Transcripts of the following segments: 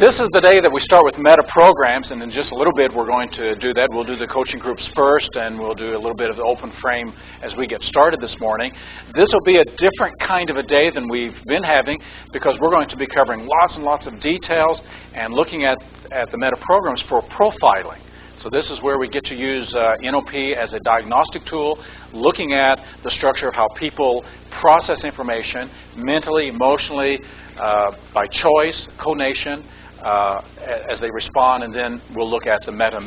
This is the day that we start with meta programs, and in just a little bit we're going to do that. We'll do the coaching groups first, and we'll do a little bit of the open frame as we get started this morning. This will be a different kind of a day than we've been having because we're going to be covering lots and lots of details and looking at the meta programs for profiling. So this is where we get to use NOP as a diagnostic tool, looking at the structure of how people process information mentally, emotionally, by choice, conation, as they respond, and then we'll look at the meta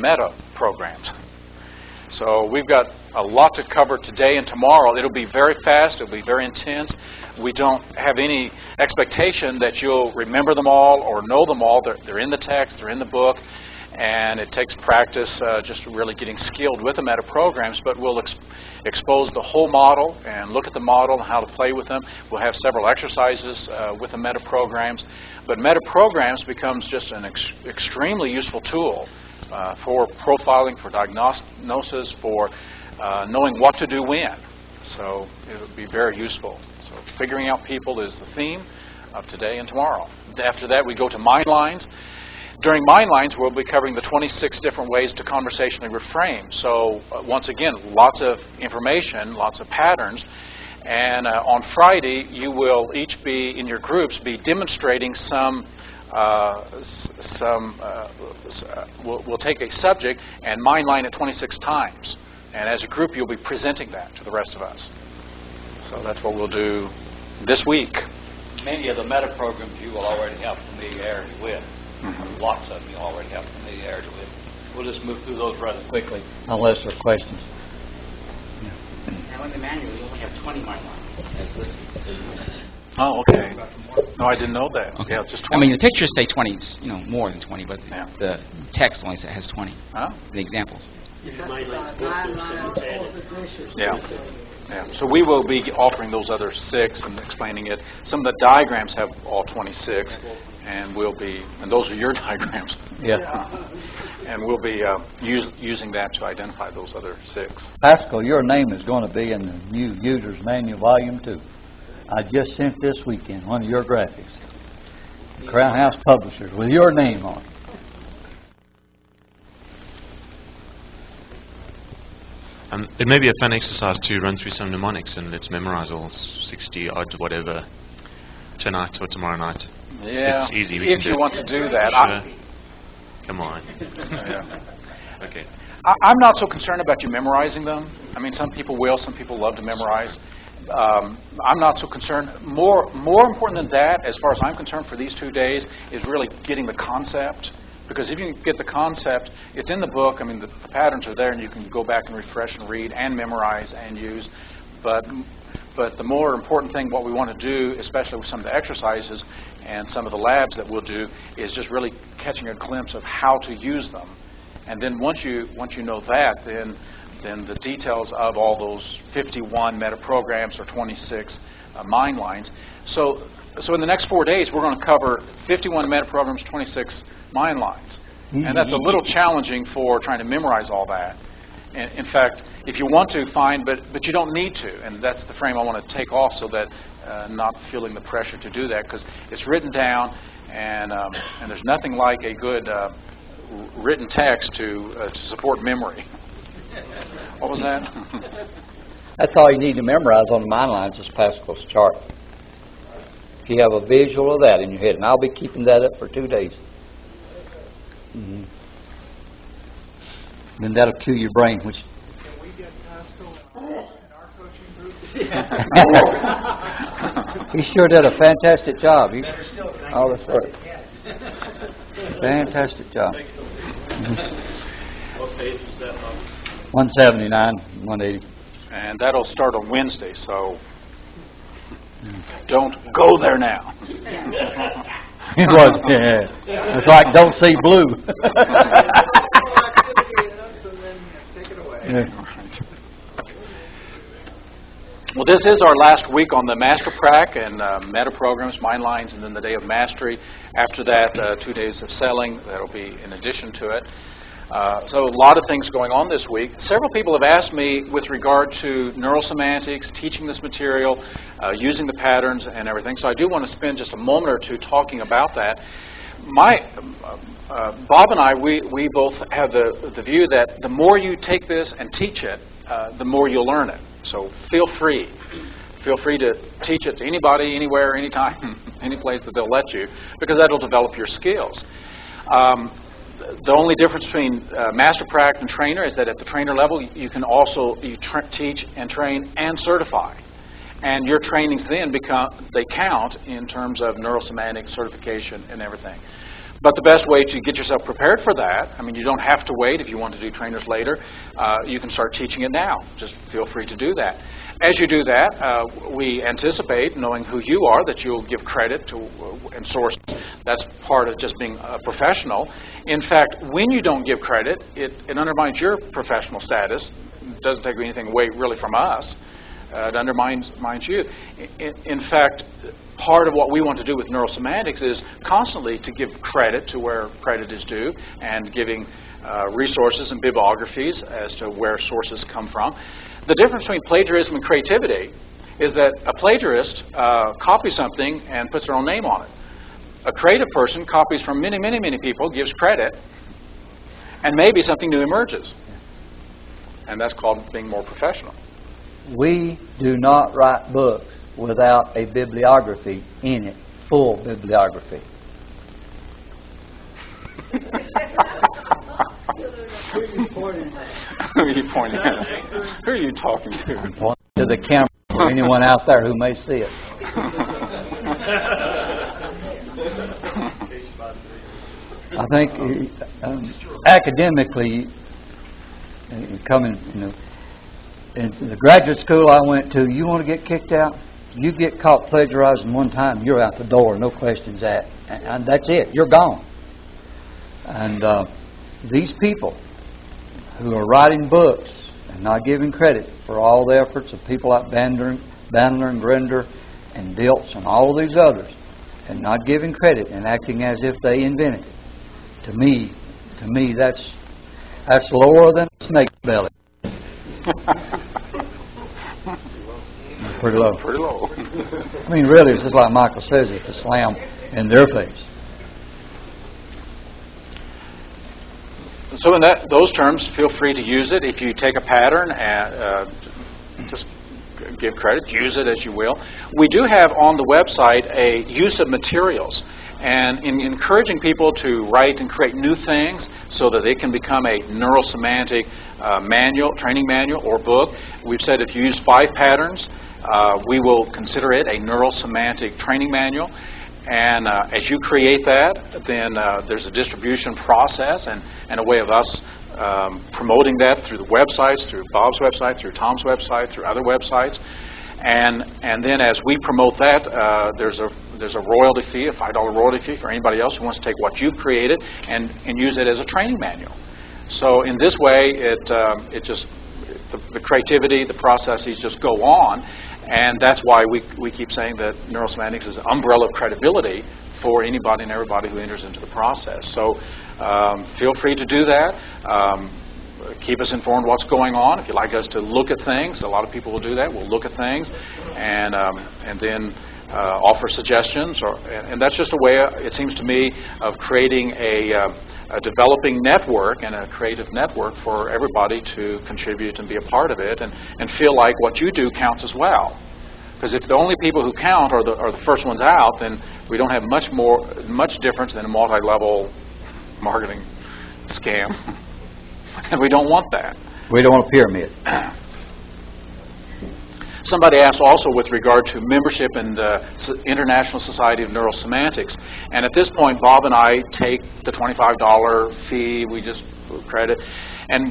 programs. So we've got a lot to cover today and tomorrow. It'll be very fast. It'll be very intense. We don't have any expectation that you'll remember them all or know them all. They're in the text. They're in the book. And it takes practice just really getting skilled with the meta programs, but we'll expose the whole model and look at the model and how to play with them. We'll have several exercises with the meta programs, but meta programs becomes just an extremely useful tool for profiling, for diagnosis, for knowing what to do when. So it would be very useful. So figuring out people is the theme of today and tomorrow. After that, we go to mind lines. During Mind Lines, we'll be covering the 26 different ways to conversationally reframe. So once again, lots of information, lots of patterns. And on Friday, you will each be, in your groups, be demonstrating we'll take a subject and mind line it 26 times. And as a group, you'll be presenting that to the rest of us. So that's what we'll do this week. Many of the meta programs you will already have familiarity with. Mm-hmm. Lots of them you already have familiarity with. We'll just move through those rather quickly. Unless there are questions. Now in the manual, you only have 20 mind lines. Oh, okay. No, I didn't know that. Okay. Yeah, just 20. I mean, the pictures say 20, more than 20, but the text only has 20. Huh? The examples. Yeah. So we will be offering those other 6 and explaining it. Some of the diagrams have all 26, and those are your diagrams. Yeah. And we'll be using that to identify those other 6. Pascal, your name is going to be in the new User's Manual Volume 2. I just sent this weekend one of your graphics. Crown House Publishers with your name on it. It may be a fun exercise to run through some mnemonics and let's memorize all 60 odd whatever tonight or tomorrow night. Yeah, it's easy. If you want to do that. Sure. Come on. Yeah. Okay. I'm not so concerned about you memorizing them. I mean, some people will. Some people love to memorize. I'm not so concerned. More important than that, as far as I'm concerned, for these 2 days, is really getting the concept. Because if you can get the concept, it's in the book. I mean, the patterns are there, and you can go back and refresh and read and memorize and use. But the more important thing, what we want to do, especially with some of the exercises and some of the labs that we'll do, is just really catching a glimpse of how to use them. And then once you know that, then the details of all those 51 meta programs or 26 mind lines. So in the next 4 days, we're going to cover 51 meta programs, 26 mind lines. And that's a little challenging for trying to memorize all that. And in fact, if you want to, fine, but you don't need to. And that's the frame I want to take off so that not feeling the pressure to do that, because it's written down, and there's nothing like a good written text to support memory. What was that? That's all you need to memorize on the mind lines is Pascal's chart. If you have a visual of that in your head, and I'll be keeping that up for 2 days. Mm-hmm. Then that'll cue your brain, which... Can we get Pascal in our coaching group? He sure did a fantastic job. All this work. Fantastic job. What page is that on? 179, 180. And that'll start on Wednesday, so don't go there now. It was, yeah. It's like don't see blue. Yeah. Well, this is our last week on the Master Prac and meta programs, mind lines, and then the day of mastery. After that, 2 days of selling. That'll be in addition to it. So a lot of things going on this week. Several people have asked me with regard to neurosemantics, teaching this material, using the patterns and everything. So I do want to spend just a moment or two talking about that. Bob and I, we both have the view that the more you take this and teach it, the more you'll learn it. So feel free. Feel free to teach it to anybody, anywhere, anytime, any place that they'll let you, because that'll develop your skills. The only difference between master prac and trainer is that at the trainer level, you can also teach and train and certify. And your trainings then they count in terms of neurosemantic certification and everything. But the best way to get yourself prepared for that, I mean, you don't have to wait if you want to do trainers later. You can start teaching it now. Just feel free to do that. As you do that, we anticipate, knowing who you are, that you'll give credit to and source. That's part of just being a professional. In fact, when you don't give credit, it undermines your professional status. It doesn't take anything away really from us. It undermines you. In fact, part of what we want to do with neurosemantics is constantly to give credit to where credit is due and giving resources and bibliographies as to where sources come from. The difference between plagiarism and creativity is that a plagiarist copies something and puts their own name on it. A creative person copies from many, many, many people, gives credit, and maybe something new emerges. And that's called being more professional. We do not write books without a bibliography in it, full bibliography. Who are you pointing at? Who are you talking to? I'm pointing to the camera for anyone out there who may see it. I think academically, coming, in the graduate school I went to, you want to get kicked out? You get caught plagiarizing one time, you're out the door, no questions asked. And that's it, you're gone. And these people who are writing books and not giving credit for all the efforts of people like Bandler and Grinder and Dilts and all of these others, and not giving credit and acting as if they invented it, to me, that's lower than a snake's belly. Pretty low. Pretty low. I mean, really, it's just like Michael says, it's a slam in their face. So in those terms, feel free to use it. If you take a pattern, and just give credit, use it as you will. We do have on the website a use of materials, and in encouraging people to write and create new things so that they can become a neurosemantic manual, training manual or book. We've said if you use 5 patterns, we will consider it a neurosemantic training manual. And as you create that, then there's a distribution process and a way of us promoting that through the websites, through Bob's website, through Tom's website, through other websites. And then as we promote that, there's a royalty fee, a $5 royalty fee for anybody else who wants to take what you've created and use it as a training manual. So in this way, the creativity, the processes just go on. And that's why we keep saying that neurosemantics is an umbrella of credibility for anybody and everybody who enters into the process. So feel free to do that. Keep us informed what's going on. If you'd like us to look at things, a lot of people will do that. We'll look at things and then offer suggestions. And that's just a way, it seems to me, of creating a developing network and a creative network for everybody to contribute and be a part of it and feel like what you do counts as well. Because if the only people who count are the first ones out, then we don't have much difference than a multi-level marketing scam. And we don't want that. We don't want a pyramid. Somebody asked also with regard to membership in the International Society of Neurosemantics. And at this point, Bob and I take the $25 fee, we just credit.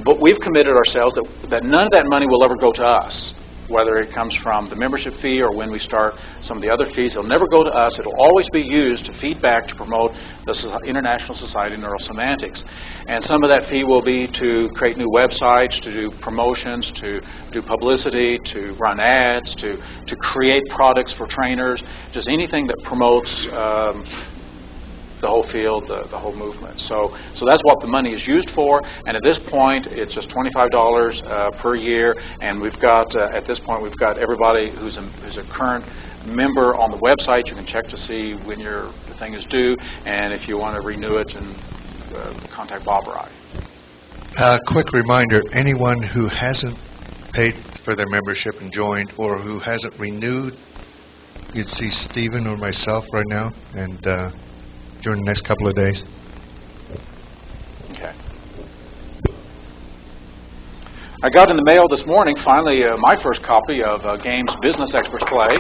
But we've committed ourselves that none of that money will ever go to us, whether it comes from the membership fee or when we start some of the other fees. It'll never go to us. It'll always be used to feed back to promote the International Society of Neurosemantics. And some of that fee will be to create new websites, to do promotions, to do publicity, to run ads, to create products for trainers, just anything that promotes the whole field, the whole movement. So that's what the money is used for. And at this point, it's just $25 per year. And we've got at this point we've got everybody who's a current member on the website. You can check to see when your thing is due, and if you want to renew it, and contact Bob or I. Quick reminder, anyone who hasn't paid for their membership and joined, or who hasn't renewed, you'd see Stephen or myself right now, and during the next couple of days. Okay. I got in the mail this morning, finally, my first copy of Games Business Experts Play.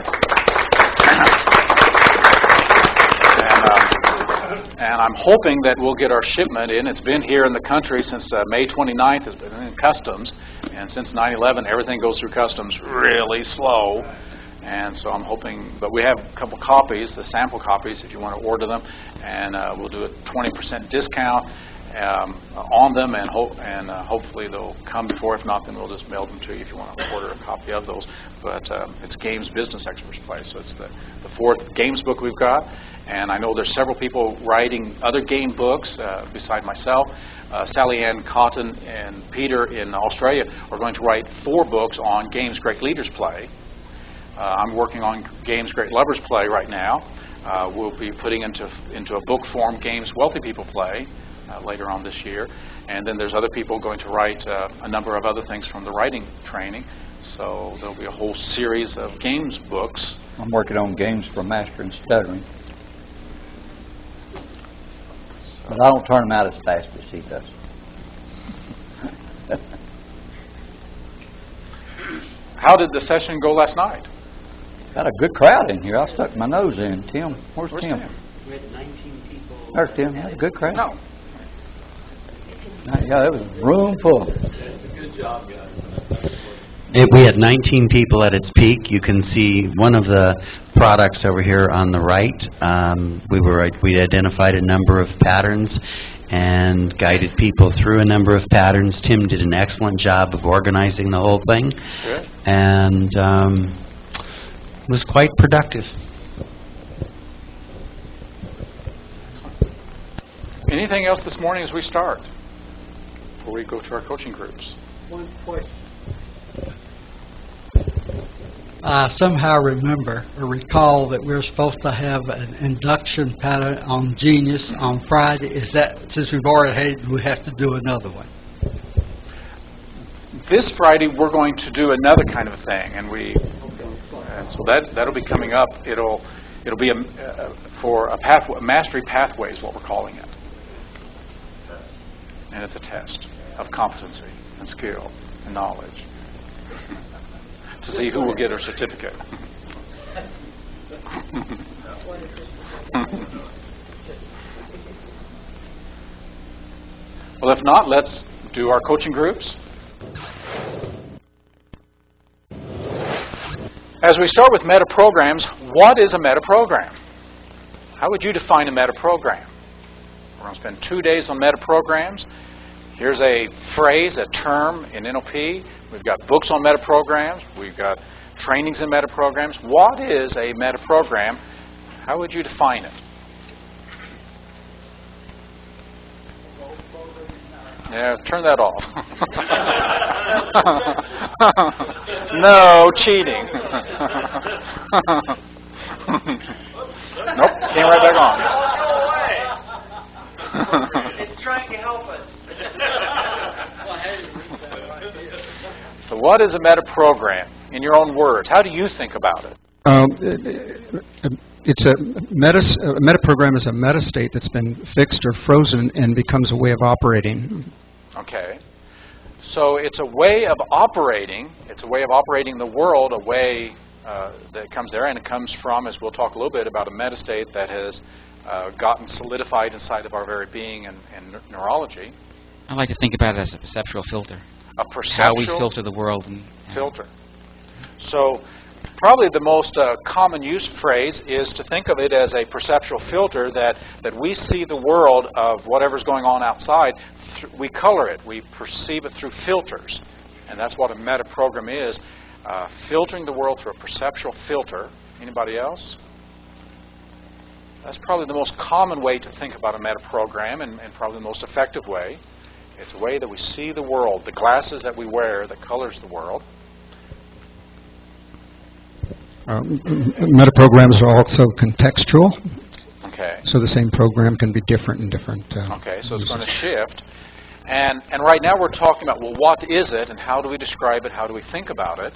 And I'm hoping that we'll get our shipment in. It's been here in the country since May 29th. It's been in customs. And since 9/11, everything goes through customs really slow. And so I'm hoping, but we have a couple copies, the sample copies, if you want to order them. And we'll do a 20% discount on them, and hopefully they'll come before. If not, then we'll just mail them to you if you want to order a copy of those. But it's Games Business Experts Play, so it's the fourth games book we've got. And I know there's several people writing other game books beside myself. Sally Ann Cotton and Peter in Australia are going to write 4 books on games great leaders play. I'm working on games great lovers play right now. We'll be putting into a book form games wealthy people play later on this year. And then there's other people going to write a number of other things from the writing training. So there'll be a whole series of games books. I'm working on games for mastering stuttering. But I don't turn them out as fast as he does. How did the session go last night? Got a good crowd in here. I stuck my nose in. Tim, where's Tim? We had 19 people. There's Tim. Had a good crowd. No. Yeah, it was a room full. That's a good job, guys. We had 19 people at its peak. You can see one of the products over here on the right. We identified a number of patterns and guided people through a number of patterns. Tim did an excellent job of organizing the whole thing. Good. And was quite productive. Anything else this morning as we start? Before we go to our coaching groups. One question. I somehow remember or recall that we're supposed to have an induction pattern on Genius on Friday. Is that, since we've already had it, we have to do another one? This Friday we're going to do another kind of a thing, and so that'll be coming up. It'll be for a mastery pathway is what we're calling it, and it's a test of competency and skill and knowledge to see who will get our certificate. Well, if not, let's do our coaching groups. As we start with meta programs, what is a meta program? How would you define a meta program? We're going to spend 2 days on meta programs. Here's a phrase, a term in NLP. We've got books on meta programs. We've got trainings in meta programs. What is a meta program? How would you define it? Yeah, turn that off. No cheating. Nope, came right back on. Go away. It's trying to help us. So what is a meta program? In your own words, how do you think about it? It's a meta program is a meta state that's been fixed or frozen and becomes a way of operating. Okay. So it's a way of operating. It's a way of operating the world, a way that comes there, and it comes from, as we'll talk a little bit about, a meta state that has gotten solidified inside of our very being and neurology. I like to think about it as a perceptual filter. A perceptual how we filter the world. And filter. So probably the most common use phrase is to think of it as a perceptual filter that we see the world of whatever's going on outside. We color it. We perceive it through filters. And that's what a meta program is, filtering the world through a perceptual filter. Anybody else? That's probably the most common way to think about a meta program, and probably the most effective way. It's a way that we see the world, the glasses that we wear that colors the world. Meta programs are also contextual. Okay. So the same program can be different in different Okay, so it's uses. going to shift. And right now we're talking about, well, what is it and how do we describe it, how do we think about it?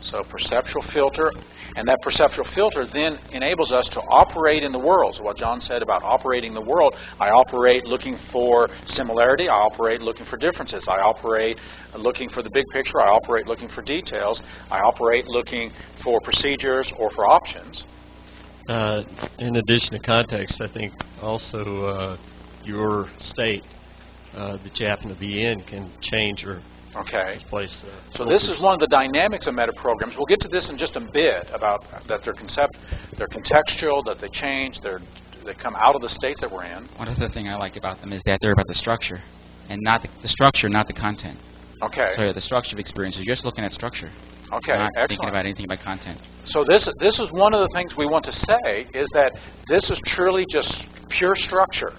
So perceptual filter, and that perceptual filter then enables us to operate in the world. So what John said about operating the world, I operate looking for similarity, I operate looking for differences, I operate looking for the big picture, I operate looking for details, I operate looking for procedures or for options. In addition to context, I think also your state that you happen to be in can change your place. So this is one of the dynamics of meta programs. We'll get to this in just a bit about that they're contextual, that they change, they come out of the states that we're in. One other thing I like about them is that they're about the structure, and not the structure, not the content. Okay. So the structure of experiences, you're just looking at structure. Okay, not excellent. thinking about anything about content. So this is one of the things we want to say is that this is truly just pure structure.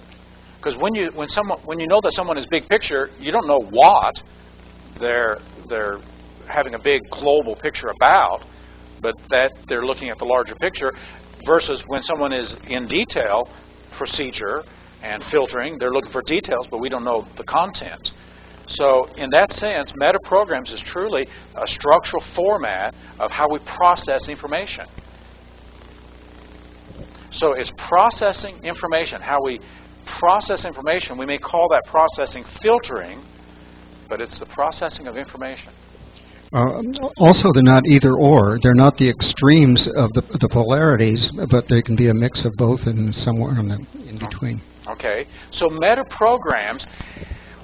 Because when you know that someone is big picture, you don't know what they're having a big global picture about, but that they're looking at the larger picture, versus when someone is in detail, procedure and filtering, they're looking for details, but we don't know the content. So in that sense, meta programs is truly a structural format of how we process information. So it's processing information, how we process information. We may call that processing filtering, but it's the processing of information. Also, they're not either or. They're not the extremes of the polarities, but they can be a mix of both and somewhere in between. Okay. So meta programs,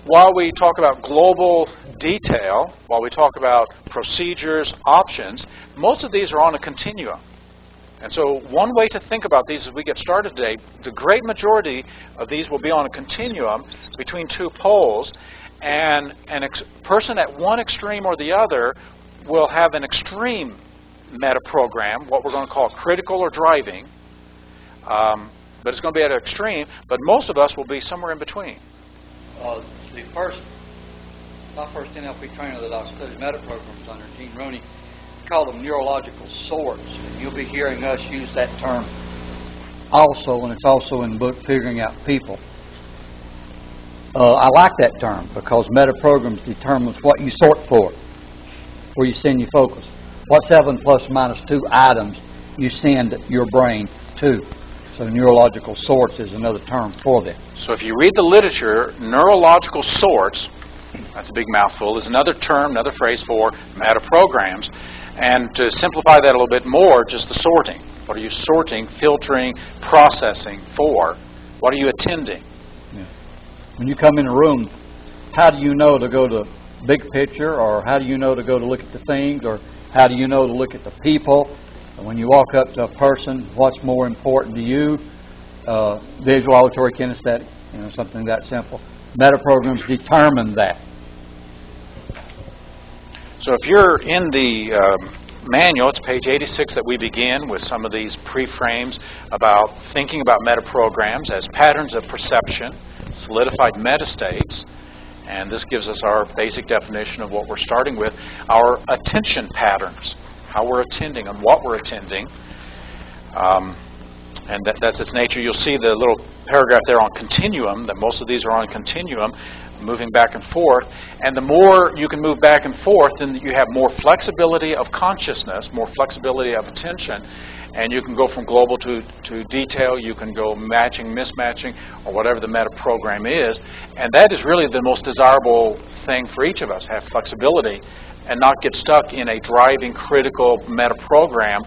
while we talk about global detail, while we talk about procedures, options, most of these are on a continuum. And so one way to think about these as we get started today, the great majority of these will be on a continuum between two poles, and person at one extreme or the other will have an extreme meta program, what we're going to call critical or driving, but it's going to be at an extreme, but most of us will be somewhere in between. My first NLP trainer that I studied meta programs under, Gene Rooney, called them neurological sorts. You'll be hearing us use that term also, and it's also in the book Figuring Out People. I like that term because meta programs determines what you sort for, where you send your focus. What 7 plus minus 2 items you send your brain to. So neurological sorts is another term for them. So if you read the literature, neurological sorts, that's a big mouthful, is another term, another phrase for meta programs. And to simplify that a little bit more, just the sorting. What are you sorting, filtering, processing for? What are you attending? Yeah. When you come in a room, how do you know to go to big picture, or how do you know to go to look at the things, or how do you know to look at the people? And when you walk up to a person, what's more important to you? Visual, auditory, kinesthetic, something that simple. Meta programs determine that. So if you're in the manual, it's page 86 that we begin with some of these pre-frames about thinking about meta programs as patterns of perception, solidified metastates, and this gives us our basic definition of what we're starting with, our attention patterns, how we're attending and what we're attending, and that's its nature. You'll see the little paragraph there on continuum, that most of these are on continuum, moving back and forth, and the more you can move back and forth, then you have more flexibility of consciousness, more flexibility of attention, and you can go from global to detail, you can go matching, mismatching, or whatever the meta program is, and that is really the most desirable thing for each of us, have flexibility and not get stuck in a driving, critical meta program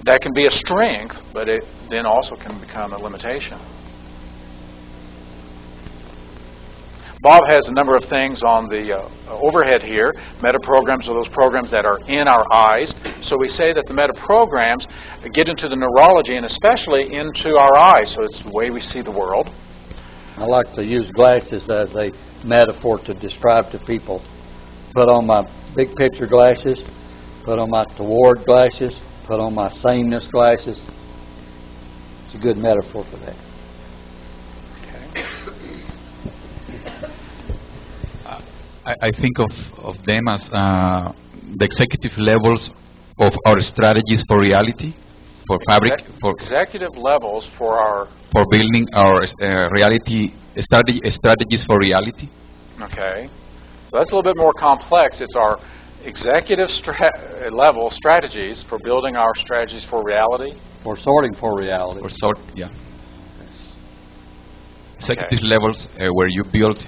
that can be a strength, but it then also can become a limitation. Bob has a number of things on the overhead here. Meta programs are those programs that are in our eyes. So we say that the meta programs get into the neurology and especially into our eyes. So it's the way we see the world. I like to use glasses as a metaphor to describe to people. Put on my big picture glasses, put on my toward glasses, put on my sameness glasses. It's a good metaphor for that. I think of them as the executive levels of our strategies for reality. for fabric, for executive levels for our building our reality strategies for reality. Okay, so that's a little bit more complex. It's our executive level strategies for building our strategies for reality. For sorting for reality. For sort, yeah. Executive levels where you build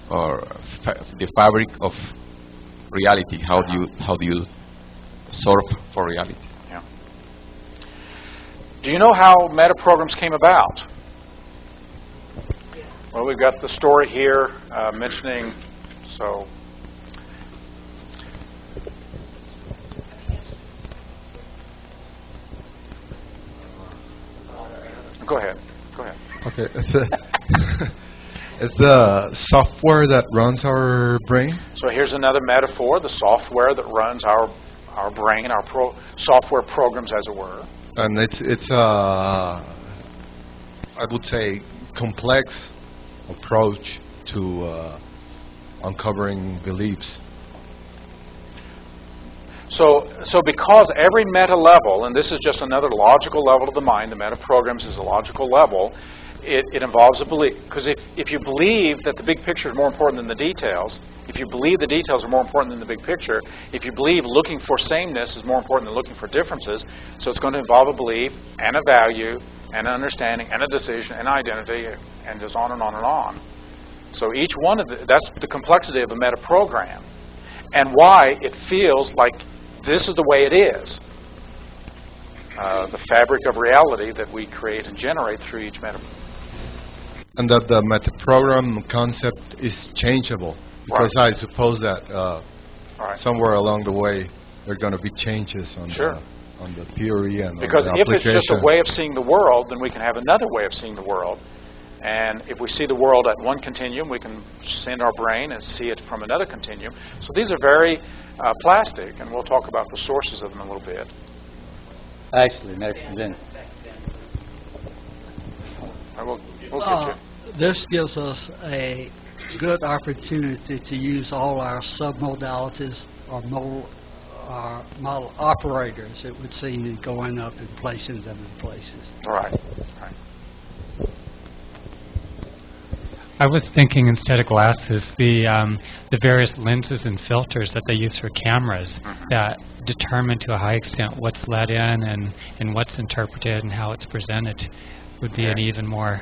the fabric of reality. How do you sort for reality? Yeah. Do you know how meta programs came about? Well, we've got the story here mentioning so. Go ahead. Okay, it's the software that runs our brain. So here's another metaphor: the software that runs our brain, our software programs, as it were. And it's I would say complex approach to uncovering beliefs. So because every meta level, and this is just another logical level of the mind, the meta programs is a logical level, it involves a belief. Because if you believe that the big picture is more important than the details, if you believe the details are more important than the big picture, if you believe looking for sameness is more important than looking for differences, so it's going to involve a belief and a value and an understanding and a decision and identity and just on and on and on. So each one of that's the complexity of a meta program and why it feels like this is the way it is. The fabric of reality that we create and generate through each meta. And that the meta program concept is changeable. Because I suppose that somewhere along the way there are going to be changes on the theory and because on the application. If it's just a way of seeing the world, then we can have another way of seeing the world. And if we see the world at one continuum, we can send our brain and see it from another continuum. So these are very plastic, and we'll talk about the sources of them a little bit. Actually, next then. We'll get you. This gives us a good opportunity to use all our submodalities or model operators, it would seem, in going up and placing them in places. Right. I was thinking instead of glasses, the various lenses and filters that they use for cameras that determine to a high extent what's let in and what's interpreted and how it's presented would be an even more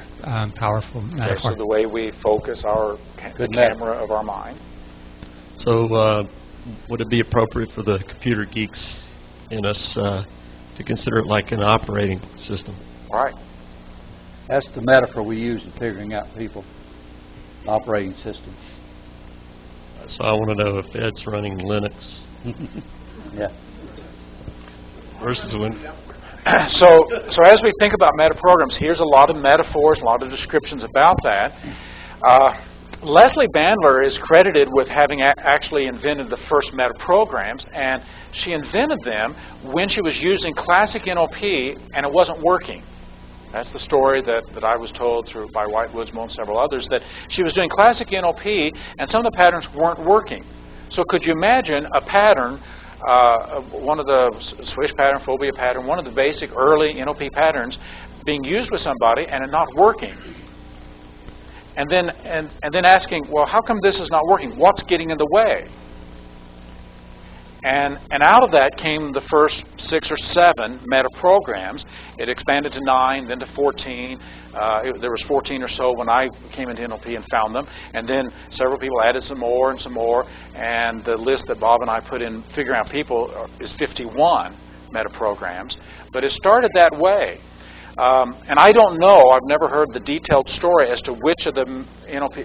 powerful metaphor. So the way we focus the camera of our mind. So would it be appropriate for the computer geeks in us to consider it like an operating system? Right. That's the metaphor we use in figuring out people. Operating system. So I want to know if Ed's running Linux. Yeah. Versus when. So as we think about meta programs, here's a lot of metaphors, a lot of descriptions about that. Leslie Bandler is credited with having actually invented the first meta programs, and she invented them when she was using classic NLP and it wasn't working. That's the story that I was told by White Woodsmo and several others, that she was doing classic NLP and some of the patterns weren't working. So could you imagine a pattern, one of the swish pattern, phobia pattern, one of the basic early NLP patterns being used with somebody and it not working? And then asking, well, how come this is not working? What's getting in the way? And out of that came the first 6 or 7 meta programs. It expanded to 9, then to 14. There was 14 or so when I came into NLP and found them. And then several people added some more and some more. And the list that Bob and I put in figuring out people is 51 meta programs. But it started that way. And I don't know, I've never heard the detailed story as to which of the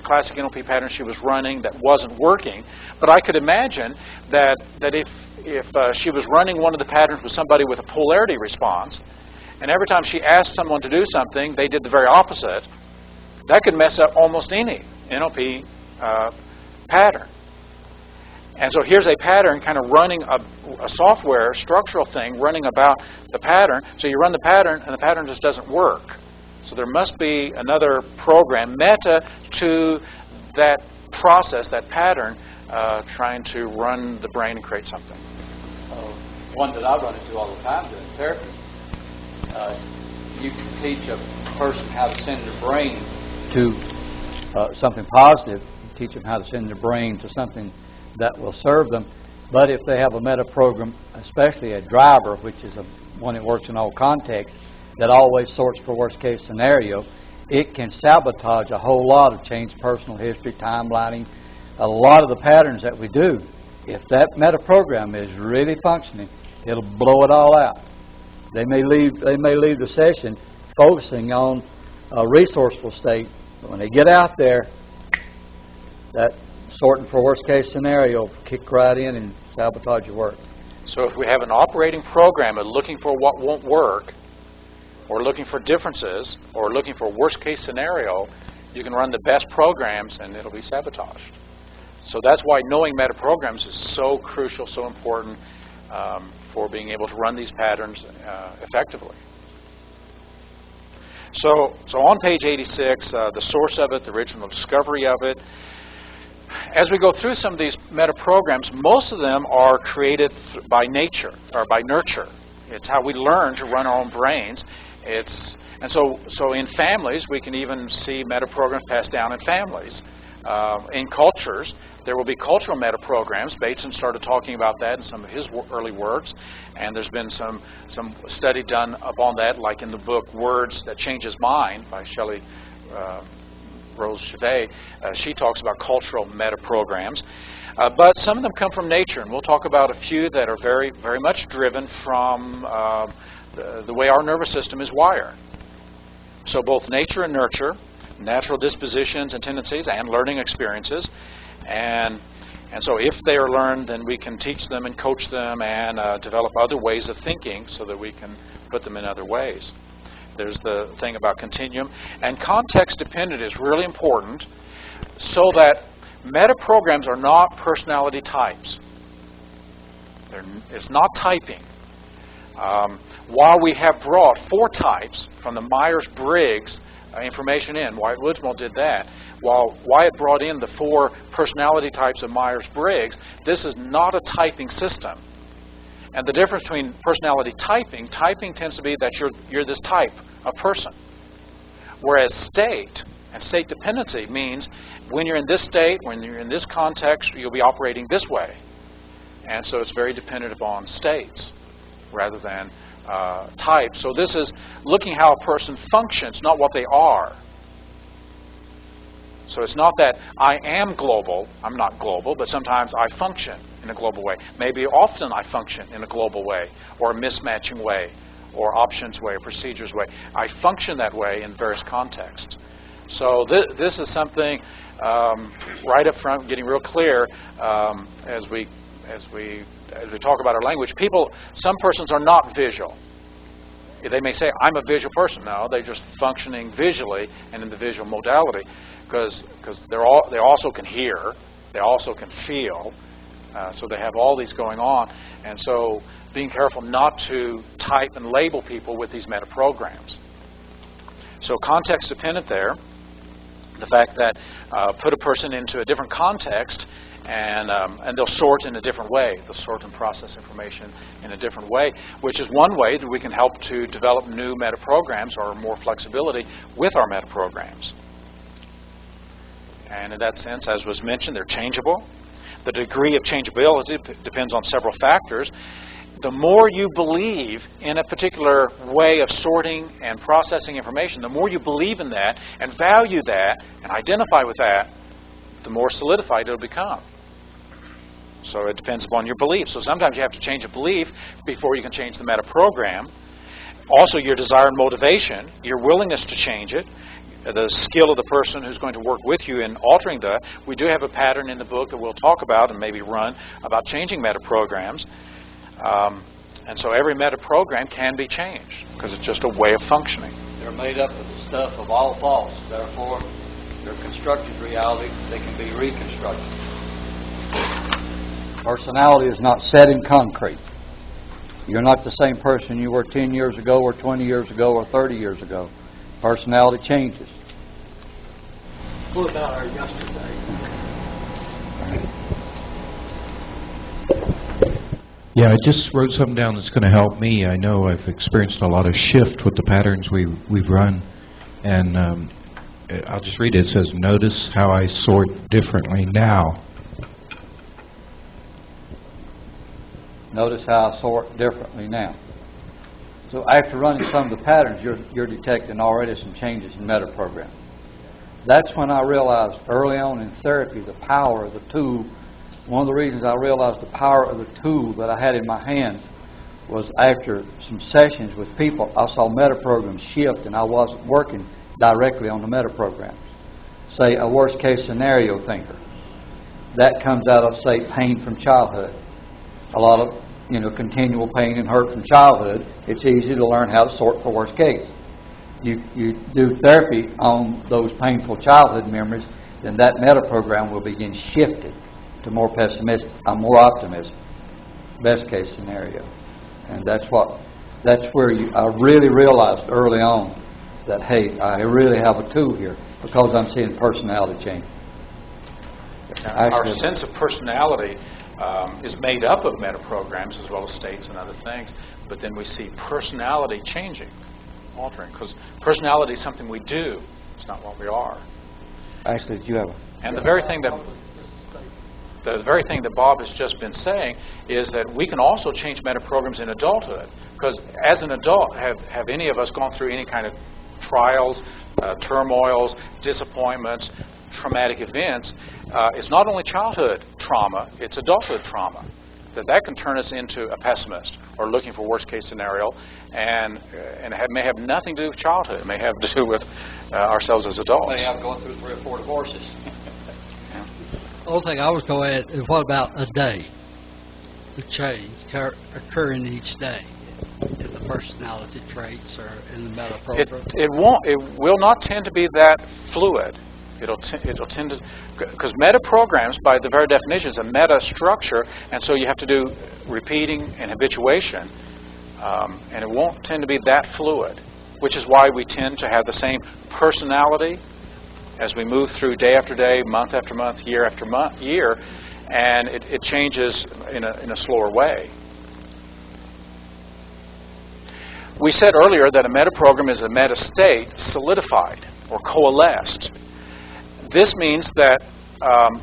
classic NLP patterns she was running that wasn't working, but I could imagine that if she was running one of the patterns with somebody with a polarity response, and every time she asked someone to do something, they did the very opposite, that could mess up almost any NLP pattern. And so here's a pattern kind of running a software structural thing running about the pattern. So you run the pattern and the pattern just doesn't work. So there must be another program, meta, to that process, that pattern, trying to run the brain and create something. One that I run into all the time during therapy You can teach a person how to send their brain to something positive, teach them how to send their brain to something that will serve them. But if they have a meta program, especially a driver, which is one that works in all contexts, that always sorts for worst case scenario, it can sabotage a whole lot of change personal history, timelining, a lot of the patterns that we do. If that meta program is really functioning, it'll blow it all out. They may leave the session focusing on a resourceful state, but when they get out there, that sorting for worst case scenario kick right in and sabotage your work. So if we have an operating program and looking for what won't work, or looking for differences, or looking for worst case scenario, you can run the best programs and it'll be sabotaged. So that's why knowing meta programs is so crucial, so important for being able to run these patterns effectively. So on page 86, the source of it, the original discovery of it. As we go through some of these meta programs, most of them are created by nature or by nurture. It's how we learn to run our own brains. So in families, we can even see meta programs passed down in families. In cultures, there will be cultural meta programs. Bateson started talking about that in some of his early works, and there's been some study done upon that, like in the book Words That Change His Mind by Shelley Rose Chevet. She talks about cultural meta programs. But some of them come from nature, and we'll talk about a few that are very, very much driven from the way our nervous system is wired. So both nature and nurture, natural dispositions and tendencies, and learning experiences. And so if they are learned, then we can teach them and coach them and develop other ways of thinking so that we can put them in other ways. There's the thing about continuum. And context dependent is really important so that meta programs are not personality types. It's not typing. While we have brought 4 types from the Myers-Briggs information in, Wyatt Woodsmall did that. While Wyatt brought in the 4 personality types of Myers-Briggs, this is not a typing system. And the difference between personality typing tends to be that you're this type of person. Whereas state and state dependency means when you're in this state, when you're in this context, you'll be operating this way. And so it's very dependent upon states rather than type. So this is looking how a person functions, not what they are. So it's not that I am global, I'm not global, but sometimes I function in a global way. Maybe often I function in a global way, or a mismatching way, or options way, or procedures way. I function that way in various contexts. So this is something right up front, getting real clear as we talk about our language. Some persons are not visual. They may say, I'm a visual person. No, they're just functioning visually and in the visual modality because they also can hear, they also can feel, so they have all these going on. And so being careful not to type and label people with these meta programs. So context dependent there. The fact that put a person into a different context and they'll sort in a different way. They'll sort and process information in a different way, which is one way that we can help to develop new meta programs or more flexibility with our meta programs. And in that sense, as was mentioned, they're changeable. The degree of changeability depends on several factors. The more you believe in a particular way of sorting and processing information, the more you believe in that and value that and identify with that, the more solidified it'll become. So it depends upon your belief. So sometimes you have to change a belief before you can change the meta program. Also, your desire and motivation, your willingness to change it, the skill of the person who's going to work with you in altering that. We do have a pattern in the book that we'll talk about and maybe run about changing meta programs. And so every meta program can be changed because it's just a way of functioning. They're made up of the stuff of all thoughts. Therefore, they're constructed reality. They can be reconstructed. Personality is not set in concrete. You're not the same person you were 10 years ago or 20 years ago or 30 years ago. Personality changes. What about our yesterday? Yeah, I just wrote something down that's going to help me. I know I've experienced a lot of shift with the patterns we've run, and I'll just read it. It says, "Notice how I sort differently now." Notice how I sort differently now. So after running some of the patterns, you're detecting already some changes in meta program. That's when I realized early on in therapy the power of the tool. One of the reasons I realized the power of the tool that I had in my hands was after some sessions with people, I saw meta programs shift, and I wasn't working directly on the meta programs. Say a worst case scenario thinker. That comes out of, say, pain from childhood. A lot of continual pain and hurt from childhood. It's easy to learn how to sort for worst case. You do therapy on those painful childhood memories, then that meta program will begin shifting to more pessimistic, more optimism, best case scenario. And that's where I really realized early on that, hey, I really have a tool here because I'm seeing personality change. Our sense of personality is made up of meta programs as well as states and other things, but then we see personality changing, altering, because personality is something we do. It's not what we are. Actually, you have and the very thing that Bob has just been saying is that we can also change meta programs in adulthood, because as an adult, have any of us gone through any kind of trials, turmoils, disappointments, traumatic events? It's not only childhood trauma, it's adulthood trauma. That can turn us into a pessimist or looking for worst case scenario, and it may have nothing to do with childhood. It may have to do with ourselves as adults. May have gone through 3 or 4 divorces. The only thing I was going to add is, what about a day? The change occurring each day in the personality traits or in the meta program. It will not tend to be that fluid. It'll tend to, because meta programs, by the very definition, is a meta structure, and so you have to do repeating and habituation, and it won't tend to be that fluid, which is why we tend to have the same personality as we move through day after day, month after month, year after year, and it changes in a slower way. We said earlier that a meta program is a meta state solidified or coalesced. This means that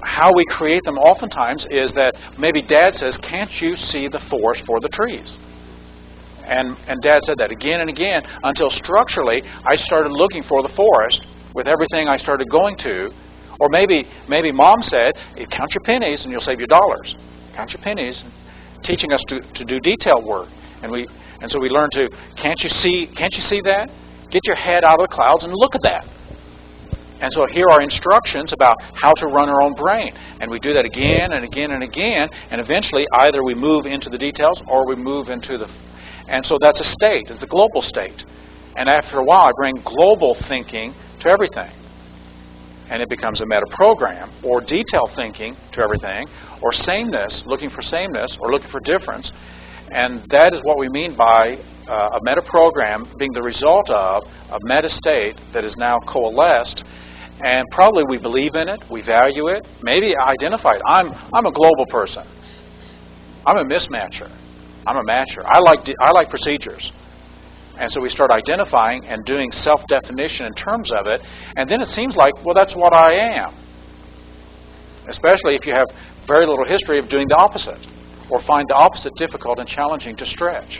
how we create them oftentimes is that maybe Dad says, "Can't you see the forest for the trees?" And Dad said that again and again until structurally I started looking for the forest with everything I started going to. Or maybe Mom said, "Count your pennies and you'll save your dollars." Count your pennies, teaching us to do detail work. And so we learn to, can't you see that? Get your head out of the clouds and look at that. And so here are instructions about how to run our own brain. And we do that again and again and again, and eventually either we move into the details or we move into the... And so that's a state. It's a global state. And after a while, I bring global thinking to everything. And it becomes a meta program, or detail thinking to everything, or sameness, looking for sameness, or looking for difference. And that is what we mean by a meta program being the result of a meta state that is now coalesced. And probably we believe in it, we value it, maybe identify it. I'm a global person. I'm a mismatcher. I'm a matcher. I like procedures. And so we start identifying and doing self-definition in terms of it, and then it seems like, well, that's what I am. Especially if you have very little history of doing the opposite, or find the opposite difficult and challenging to stretch.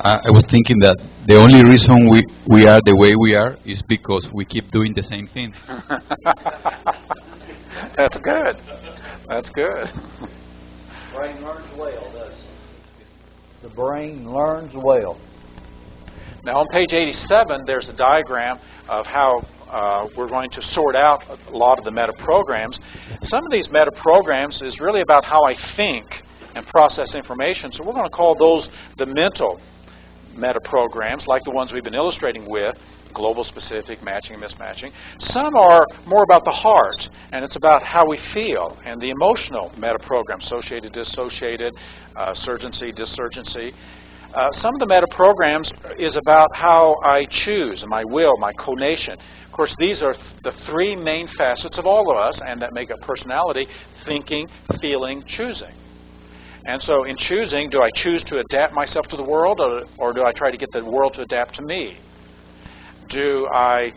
I was thinking that the only reason we are the way we are is because we keep doing the same thing. That's good. That's good. Brain learns well, does it? The brain learns well. Now on page 87, there's a diagram of how we're going to sort out a lot of the meta programs. Some of these meta programs is really about how I think and process information, so we're going to call those the mental meta programs, like the ones we've been illustrating with, global, specific, matching, and mismatching. Some are more about the heart, and it's about how we feel, and the emotional meta program, associated, dissociated, surgency, dissurgency. Some of the meta programs is about how I choose, my will, my conation. Of course, these are the 3 main facets of all of us, and that make up personality: thinking, feeling, choosing. And so in choosing, do I choose to adapt myself to the world, or do I try to get the world to adapt to me? Do I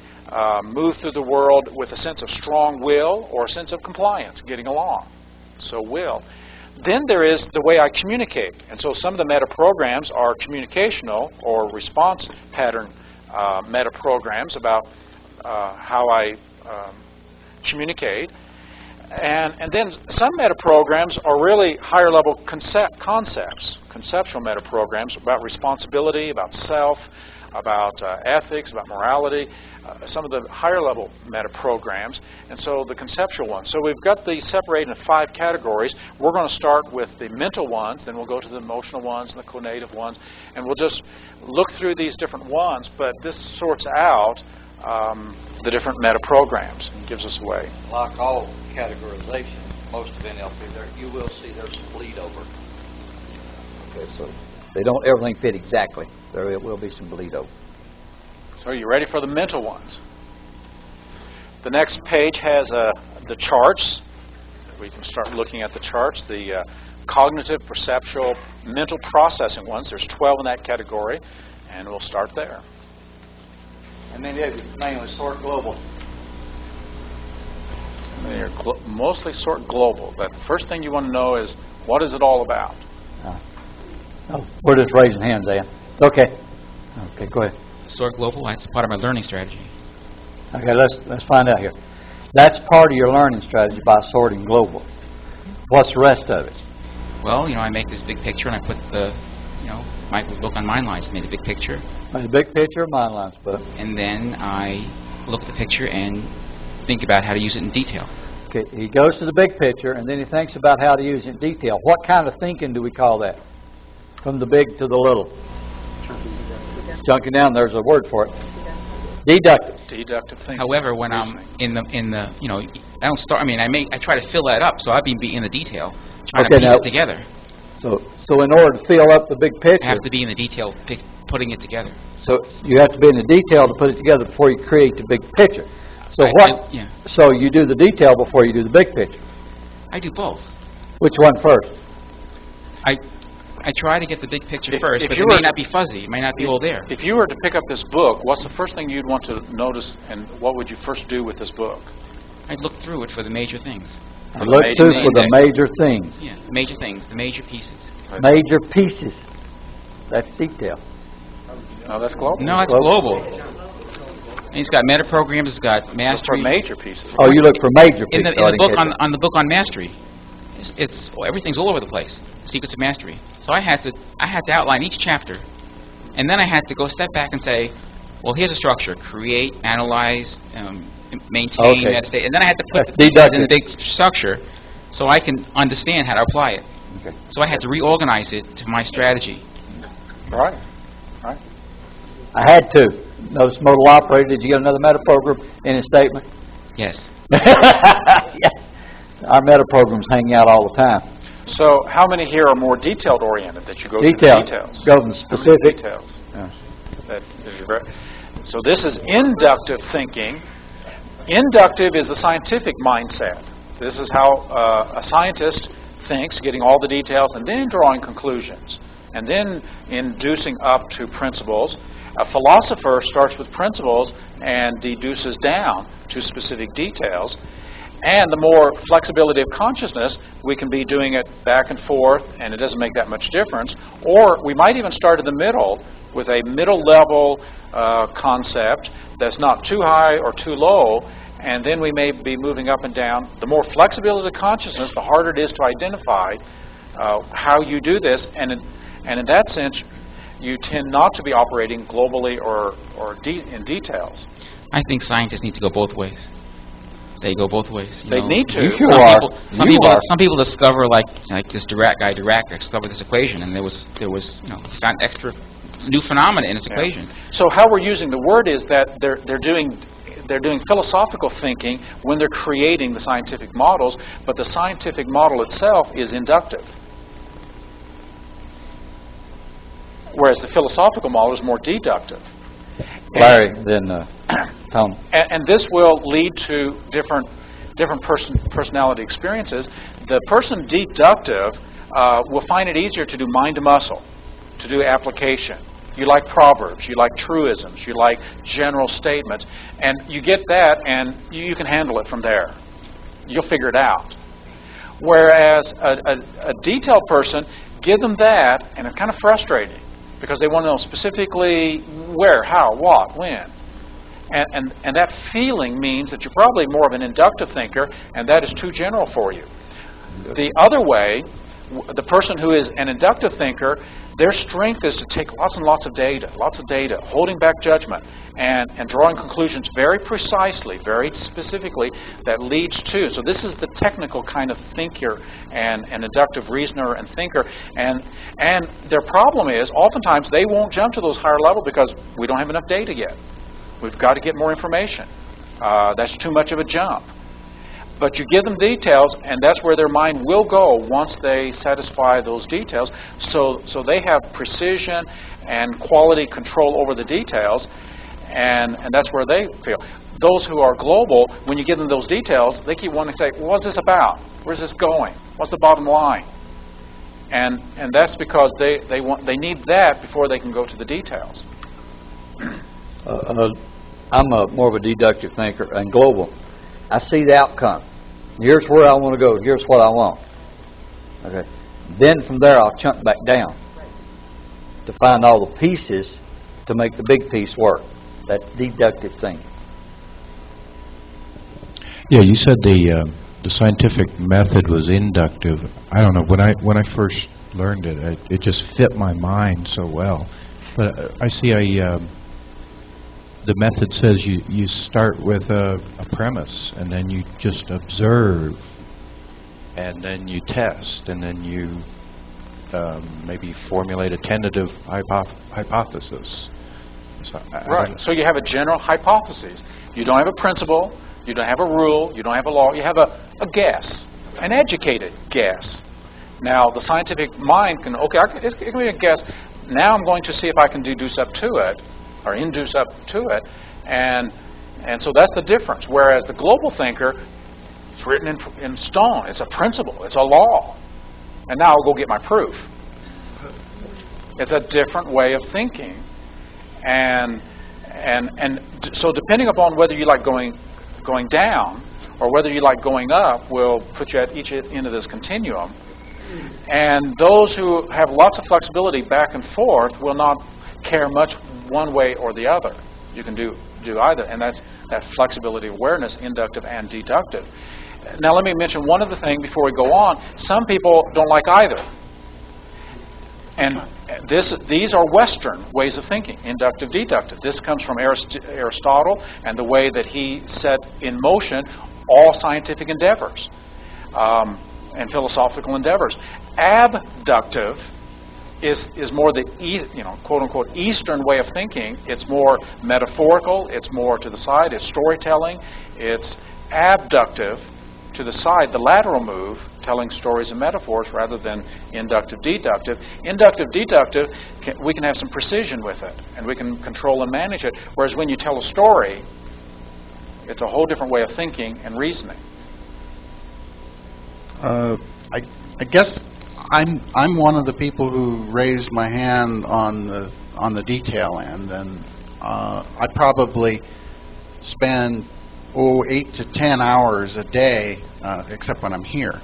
move through the world with a sense of strong will or a sense of compliance, getting along? So will. Then there is the way I communicate. And so some of the meta-programs are communicational or response pattern meta-programs about how I communicate. And then some meta-programs are really higher-level concepts, conceptual meta-programs about responsibility, about self, about ethics, about morality, some of the higher-level meta-programs, and so the conceptual ones. So we've got these separated into 5 categories. We're going to start with the mental ones, then we'll go to the emotional ones and the cognitive ones, and we'll just look through these different ones, but this sorts out the different meta-programs and gives us a way. Like all categorization, most of NLP, you will see there's some bleed over. Okay, so they don't everything fit exactly. There will be some bleed over. So are you ready for the mental ones? The next page has the charts. We can start looking at the charts. The cognitive, perceptual, mental processing ones. There's 12 in that category, and we'll start there. And then they mainly sort global. They're mostly sort global. But the first thing you want to know is, what is it all about? We're just raising hands, Ann. Okay. Okay, go ahead. Sort global, that's part of my learning strategy. Okay, let's find out here. That's part of your learning strategy by sorting global. What's the rest of it? Well, I make this big picture and I put the, Michael's book on mind lines, made a big picture. Made a big picture of mind lines book. And then I look at the picture and think about how to use it in detail. Okay, he goes to the big picture and then he thinks about how to use it in detail. What kind of thinking do we call that? From the big to the little. Chunking down, there's a word for it. Deductive. Deductive thinking. However, when I'm in the I don't start. I try to fill that up, so I'd be in the detail, trying to piece it together. So in order to fill up the big picture, I have to be in the detail, putting it together. So you have to be in the detail to put it together before you create the big picture. So So you do the detail before you do the big picture. I do both. Which one first? I try to get the big picture first, but it may not be fuzzy. It may not be all there. If you were to pick up this book, what's the first thing you'd want to notice, and what would you first do with this book? I'd look through it for the major things. Look through for the major things. Yeah, major things, the major pieces. Major pieces. That's detail. No, that's global. No, it's global. And it's got meta programs. It's got mastery. For major pieces. Oh, you look for major pieces. In the book on the book on mastery, it's everything's all over the place. Secrets of Mastery. So I had to outline each chapter, and then I had to go step back and say, well, here's a structure: create, analyze, maintain, meditate, and then I had to put the pieces in the big structure so I can understand how to apply it. Okay. So I had to reorganize it to my strategy. All right. I had to. Notice modal operator. Did you get another meta program in his statement? Yes. Yeah. Our meta programs hang out all the time. So how many here are more detailed oriented, that you go to the details? Go to the specific. Details. So this is inductive thinking. Inductive is the scientific mindset. This is how a scientist thinks, getting all the details and then drawing conclusions, and then inducing up to principles. A philosopher starts with principles and deduces down to specific details. And the more flexibility of consciousness, we can be doing it back and forth, and it doesn't make that much difference. Or we might even start in the middle with a middle-level concept that's not too high or too low, and then we may be moving up and down. The more flexibility of consciousness, the harder it is to identify how you do this. And in that sense, you tend not to be operating globally or in details. I think scientists need to go both ways. They go both ways. They need to. Some people discover like this Dirac discovered this equation, and there was found extra new phenomena in this equation. So how we're using the word is that they're doing philosophical thinking when they're creating the scientific models, but the scientific model itself is inductive. Whereas the philosophical model is more deductive. Larry, then Tom. And this will lead to different personality experiences. The person deductive will find it easier to do mind to muscle, to do application. You like proverbs, you like truisms, you like general statements, and you get that and you can handle it from there. You'll figure it out. Whereas a detailed person, give them that, and it's kind of frustrating because they want to know specifically where, how, what, when. And that feeling means that you're probably more of an inductive thinker, and that is too general for you. The other way, the person who is an inductive thinker, their strength is to take lots and lots of data, holding back judgment, and drawing conclusions very precisely, very specifically, that leads to. So this is the technical kind of thinker and inductive reasoner and thinker. And their problem is, oftentimes, they won't jump to those higher levels because we don't have enough data yet. We've got to get more information. That's too much of a jump. But you give them details, and that's where their mind will go once they satisfy those details. So they have precision and quality control over the details, and that's where they feel. Those who are global, when you give them those details, they keep wanting to say, what's this about? Where's this going? What's the bottom line? And that's because they need that before they can go to the details. I'm more of a deductive thinker and global. I see the outcome. Here's where I want to go. Here's what I want. Okay. Then from there, I'll chunk back down to find all the pieces to make the big piece work. That's deductive thinking. Yeah, you said the scientific method was inductive. I don't know. When I first learned it, it just fit my mind so well. But I see the method says you start with a premise, and then you just observe, and then you test, and then you maybe formulate a tentative hypothesis. Right. So you have a general hypothesis. You don't have a principle. You don't have a rule. You don't have a law. You have a guess, an educated guess. Now, the scientific mind can, it can be a guess. Now I'm going to see if I can deduce up to it, or induce up to it, and so that's the difference. Whereas the global thinker, it's written in stone. It's a principle. It's a law. And now I'll go get my proof. It's a different way of thinking, and so depending upon whether you like going down or whether you like going up, will put you at each end of this continuum. And those who have lots of flexibility back and forth will not care much one way or the other. You can do either, and that's that flexibility awareness, inductive and deductive. Now let me mention one other thing before we go on. Some people don't like either. And these are Western ways of thinking, inductive, deductive. This comes from Aristotle and the way that he set in motion all scientific endeavors and philosophical endeavors. Abductive is more the quote unquote Eastern way of thinking. It's more metaphorical. It's more to the side. It's storytelling. It's abductive, to the side, the lateral move, telling stories and metaphors rather than inductive, deductive. Inductive, deductive, we can have some precision with it, and we can control and manage it. Whereas when you tell a story, it's a whole different way of thinking and reasoning. I guess I'm one of the people who raised my hand on the detail end, and I probably spend 8 to 10 hours a day, except when I'm here.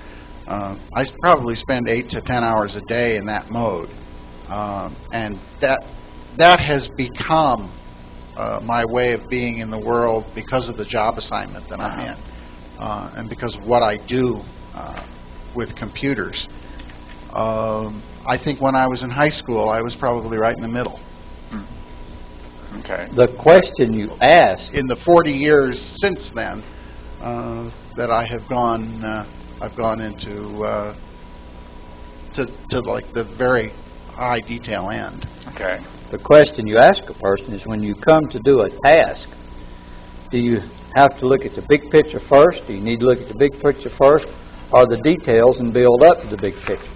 I probably spend 8 to 10 hours a day in that mode, and that has become my way of being in the world because of the job assignment that I'm in, and because of what I do with computers. I think when I was in high school, I was probably right in the middle. Okay. The question you asked in the 40 years since then that I have gone, I've gone into to like the very high detail end. Okay. The question you ask a person is, when you come to do a task, do you have to look at the big picture first? Do you need to look at the big picture first, or the details and build up to the big picture?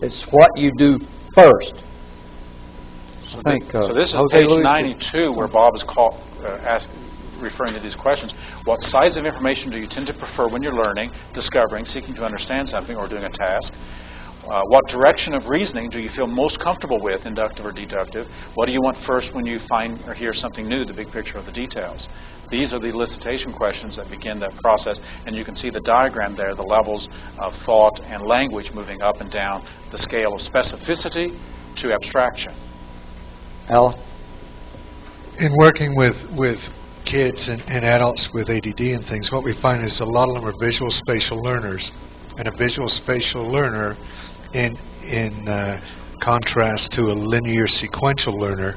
It's what you do first. So this is page 92, where Bob is referring to these questions. What size of information do you tend to prefer when you're learning, discovering, seeking to understand something, or doing a task? What direction of reasoning do you feel most comfortable with, inductive or deductive? What do you want first when you find or hear something new, the big picture of the details? These are the elicitation questions that begin that process, and you can see the diagram there, the levels of thought and language moving up and down the scale of specificity to abstraction. Alan? In working with kids and adults with ADD and things, what we find is a lot of them are visual spatial learners. And a visual spatial learner, in contrast to a linear sequential learner,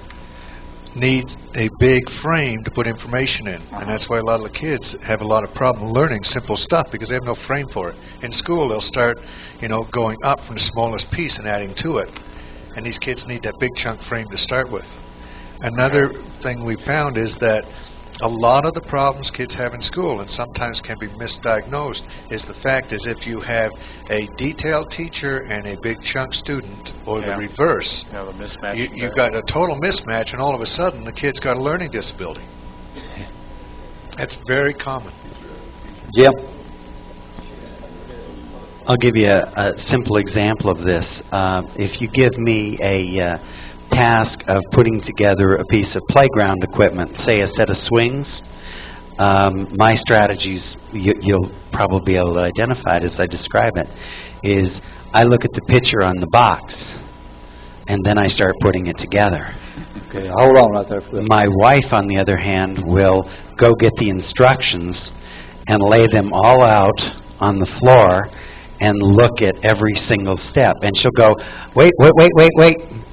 needs a big frame to put information in. And that's why a lot of the kids have a lot of problem learning simple stuff, because they have no frame for it. In school, they'll start, going up from the smallest piece and adding to it. And these kids need that big chunk frame to start with. Another thing we found is that a lot of the problems kids have in school, and sometimes can be misdiagnosed, is the fact is if you have a detailed teacher and a big chunk student, or the reverse, the mismatch you've got a total mismatch, and all of a sudden the kid's got a learning disability. That's very common. Jim? I'll give you a simple example of this. If you give me a task of putting together a piece of playground equipment, say a set of swings, my strategies, you'll probably be able to identify it as I describe it, is I look at the picture on the box and then I start putting it together. Okay, hold on right there, Phil. My wife, on the other hand, will go get the instructions and lay them all out on the floor and look at every single step. And she'll go, wait.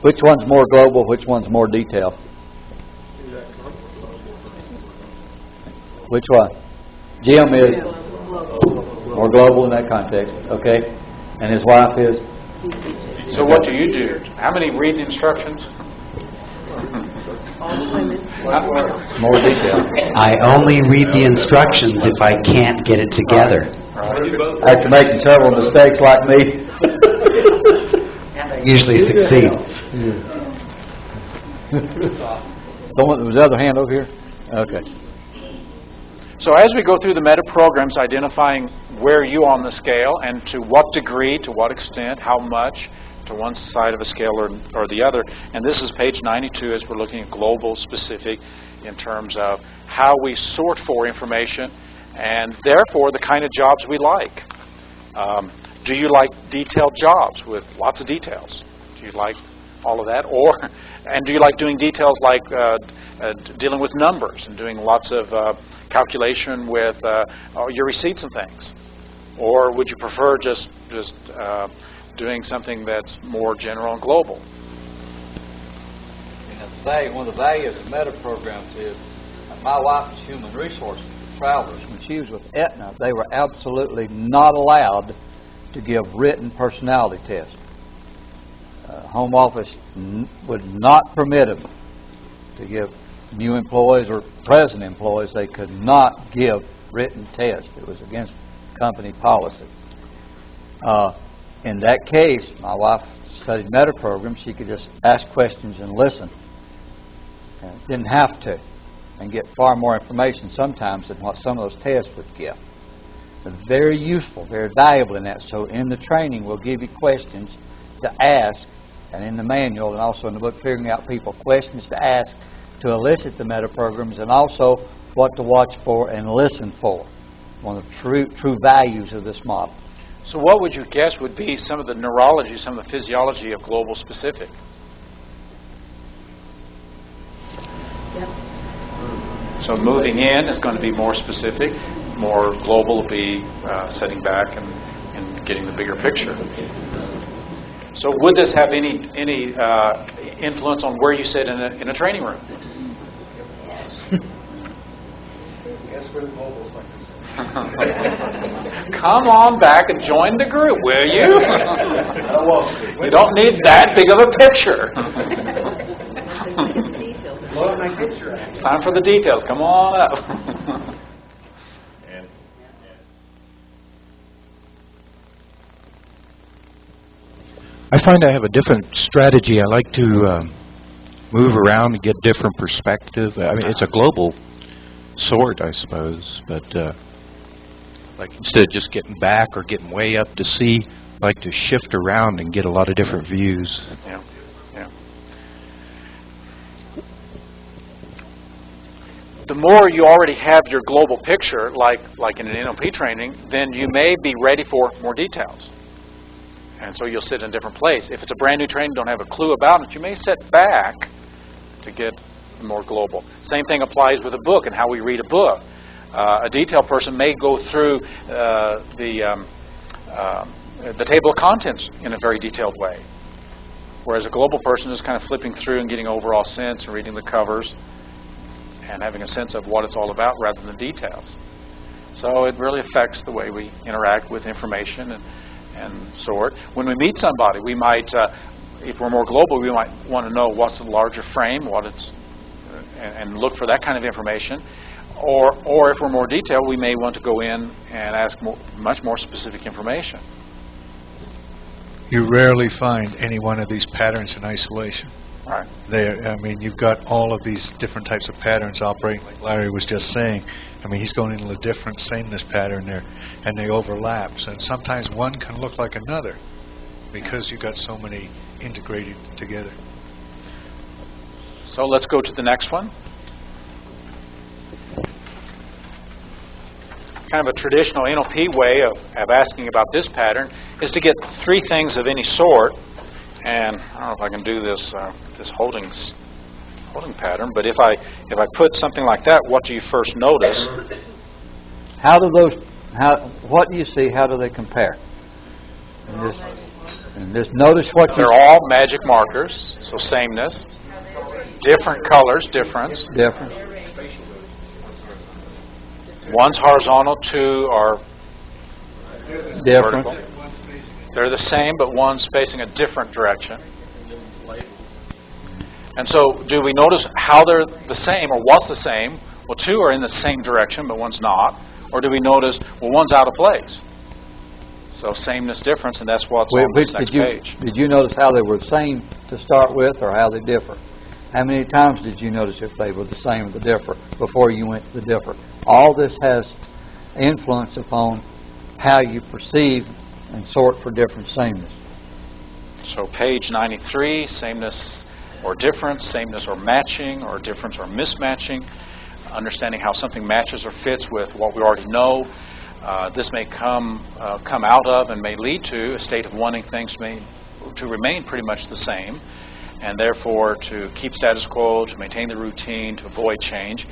Which one's more global, which one's more detailed? Which one? Jim is more global in that context, okay? And his wife is? So what do you do? How many read the instructions? More detailed. I only read the instructions if I can't get it together. After making several mistakes like me. Usually succeed. Someone, was the other hand over here? Okay. So as we go through the meta programs, identifying where you are on the scale and to what degree, to what extent, how much, to one side of a scale or the other. And this is page 92 as we're looking at global specific in terms of how we sort for information and therefore the kind of jobs we like. Do you like detailed jobs with lots of details? Do you like all of that? And do you like doing details like dealing with numbers and doing lots of calculation with your receipts and things? Or would you prefer just doing something that's more general and global? One of the values of meta programs is my wife is human resources travelers. When she was with Aetna, they were absolutely not allowed to give written personality tests. Home Office would not permit them to give new employees or present employees. They could not give written tests. It was against company policy. In that case, my wife studied meta programs. She could just ask questions and listen. Didn't have to, and get far more information sometimes than what some of those tests would give. Very useful, very valuable in that. So in the training, we'll give you questions to ask, and in the manual and also in the book, Figuring Out People, questions to ask to elicit the meta programs, and also what to watch for and listen for. One of the true values of this model. So what would you guess would be some of the neurology, some of the physiology of global specific? So moving in is going to be more specific. More global will be setting back and getting the bigger picture. So would this have any influence on where you sit in a training room? Guess what the mobiles like to say. Come on back and join the group, will you? You don't need that big of a picture. It's time for the details. Come on up. I find I have a different strategy. I like to move around and get different perspective. I mean, it's a global sort, I suppose, but like instead of just getting back or getting way up to see like to shift around and get a lot of different views. Yeah, yeah. The more you already have your global picture, like in an NLP training, then you may be ready for more details. And so you'll sit in a different place. If it's a brand new training, don't have a clue about it, you may sit back to get more global. Same thing applies with a book and how we read a book. A detailed person may go through the table of contents in a very detailed way, whereas a global person is kind of flipping through and getting overall sense and reading the covers and having a sense of what it's all about rather than details. So it really affects the way we interact with information and sort. When we meet somebody, we might, if we're more global, we might want to know what's the larger frame, what it's, and look for that kind of information. Or if we're more detailed, we may want to go in and ask much more specific information. You rarely find any one of these patterns in isolation. Right. I mean, you've got all of these different types of patterns operating, like Larry was just saying. I mean, he's going into a different sameness pattern there, and they overlap. So sometimes one can look like another because you've got so many integrated together. So let's go to the next one. Kind of a traditional NLP way of asking about this pattern is to get three things of any sort. And I don't know if I can do this this holding pattern, but if I put something like that, what do you first notice? What do you see? How do they compare? And just notice what they're all magic markers, so sameness. Different colors, difference. Difference. One's horizontal, two are different. Vertical. They're the same, but one's facing a different direction. And so, do we notice how they're the same, or what's the same? Well, two are in the same direction, but one's not. Or do we notice, well, one's out of place? So, sameness, difference, and that's what's on this next page. Did you notice how they were the same to start with, or how they differ? How many times did you notice if they were the same or the differ before you went to the differ? All this has influence upon how you perceive and sort for different sameness. So page 93, sameness or difference, sameness or matching, or difference or mismatching, understanding how something matches or fits with what we already know. This may come out of and may lead to a state of wanting things to remain pretty much the same, and therefore to keep status quo, to maintain the routine, to avoid change.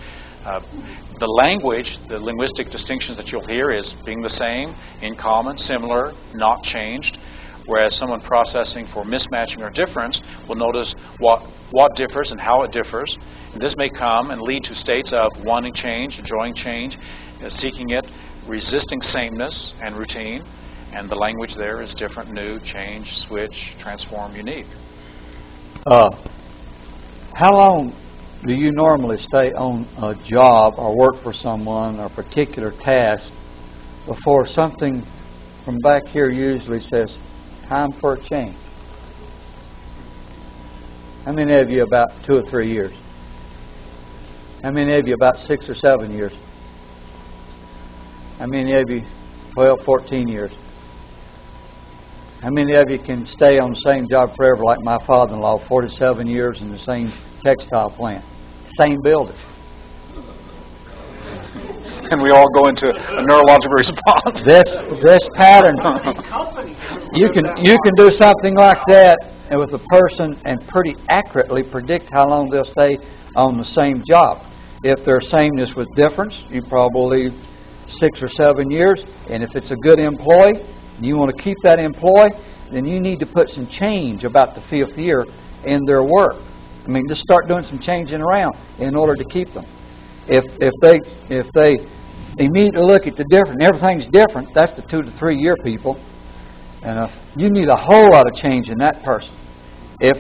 The language, the linguistic distinctions that you'll hear is being the same, in common, similar, not changed, whereas someone processing for mismatching or difference will notice what differs and how it differs. And this may come and lead to states of wanting change, enjoying change, seeking it, resisting sameness and routine, and the language there is different, new, change, switch, transform, unique. How long do you normally stay on a job or work for someone or a particular task before something from back here usually says, time for a change? How many of you about 2 or 3 years? How many of you about 6 or 7 years? How many of you 12, 14 years? How many of you can stay on the same job forever like my father-in-law, 47 years in the same textile plant, same building? And we all go into a neurological response. This pattern, you can do something like that with a person and pretty accurately predict how long they'll stay on the same job. If there's sameness with difference, you probably 6 or 7 years. And if it's a good employee, and you want to keep that employee, then you need to put some change about the 5th year in their work. I mean, just start doing some changing around in order to keep them. If they immediately look at the different, everything's different, that's the 2 to 3 year people. And you need a whole lot of change in that person. If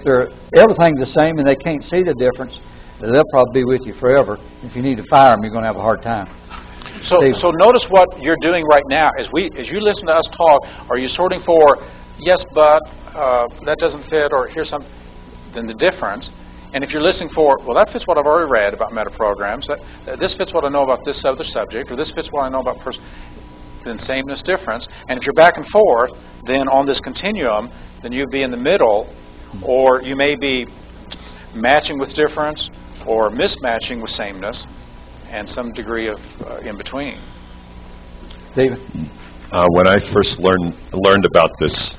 everything's the same and they can't see the difference, they'll probably be with you forever. If you need to fire them, you're going to have a hard time. So notice what you're doing right now. As you listen to us talk, are you sorting for yes, but that doesn't fit, or here's something, then the difference. And if you're listening for, well, that fits what I've already read about metaprograms, this fits what I know about this other subject, or this fits what I know about person. then sameness, difference. And if you're back and forth, then on this continuum, then you'd be in the middle, or you may be matching with difference or mismatching with sameness, and some degree of in between. David? When I first learned about this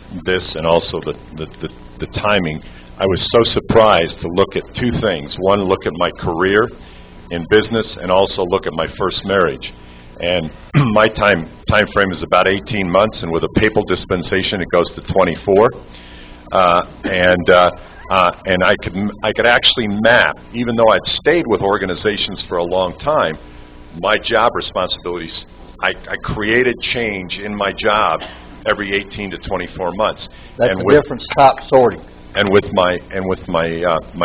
and also the timing, I was so surprised to look at two things. One, look at my career in business, and also look at my first marriage. And my time frame is about 18 months, and with a papal dispensation, it goes to 24. And I could actually map, even though I'd stayed with organizations for a long time, my job responsibilities. I created change in my job every 18 to 24 months. That's a different stop sorting. And with my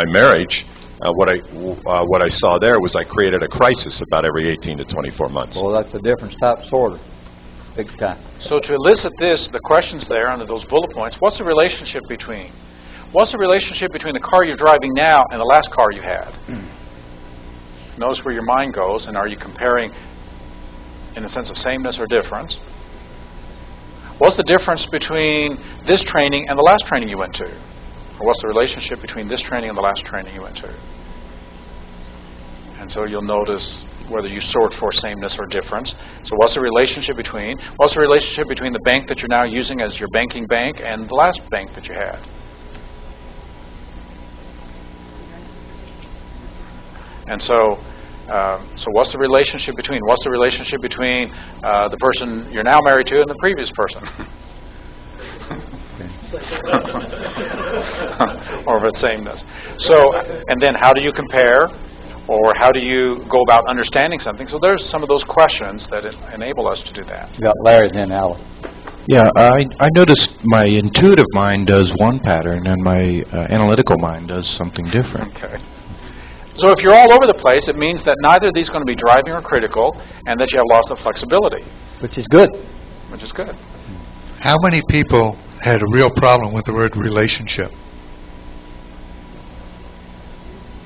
marriage, what I saw there was I created a crisis about every 18 to 24 months. Well, that's a different stop sorter, big time. So to elicit the questions there under those bullet points, what's the relationship between? What's the relationship between the car you're driving now and the last car you had? Notice where your mind goes, and are you comparing in the sense of sameness or difference? What's the difference between this training and the last training you went to? Or what's the relationship between this training and the last training you went to? And so you'll notice whether you sort for sameness or difference. So what's the relationship between? What's the relationship between the bank that you're now using as your banking bank and the last bank that you had? And so what's the relationship between? What's the relationship between the person you're now married to and the previous person? Or of its sameness. So, and then how do you compare? Or how do you go about understanding something? So there's some of those questions that enable us to do that. You got Larry, then Alan. Yeah, I noticed my intuitive mind does one pattern and my analytical mind does something different. Okay. So if you're all over the place, it means that neither of these are going to be driving or critical, and that you have lost of flexibility. Which is good. Which is good. How many people had a real problem with the word relationship?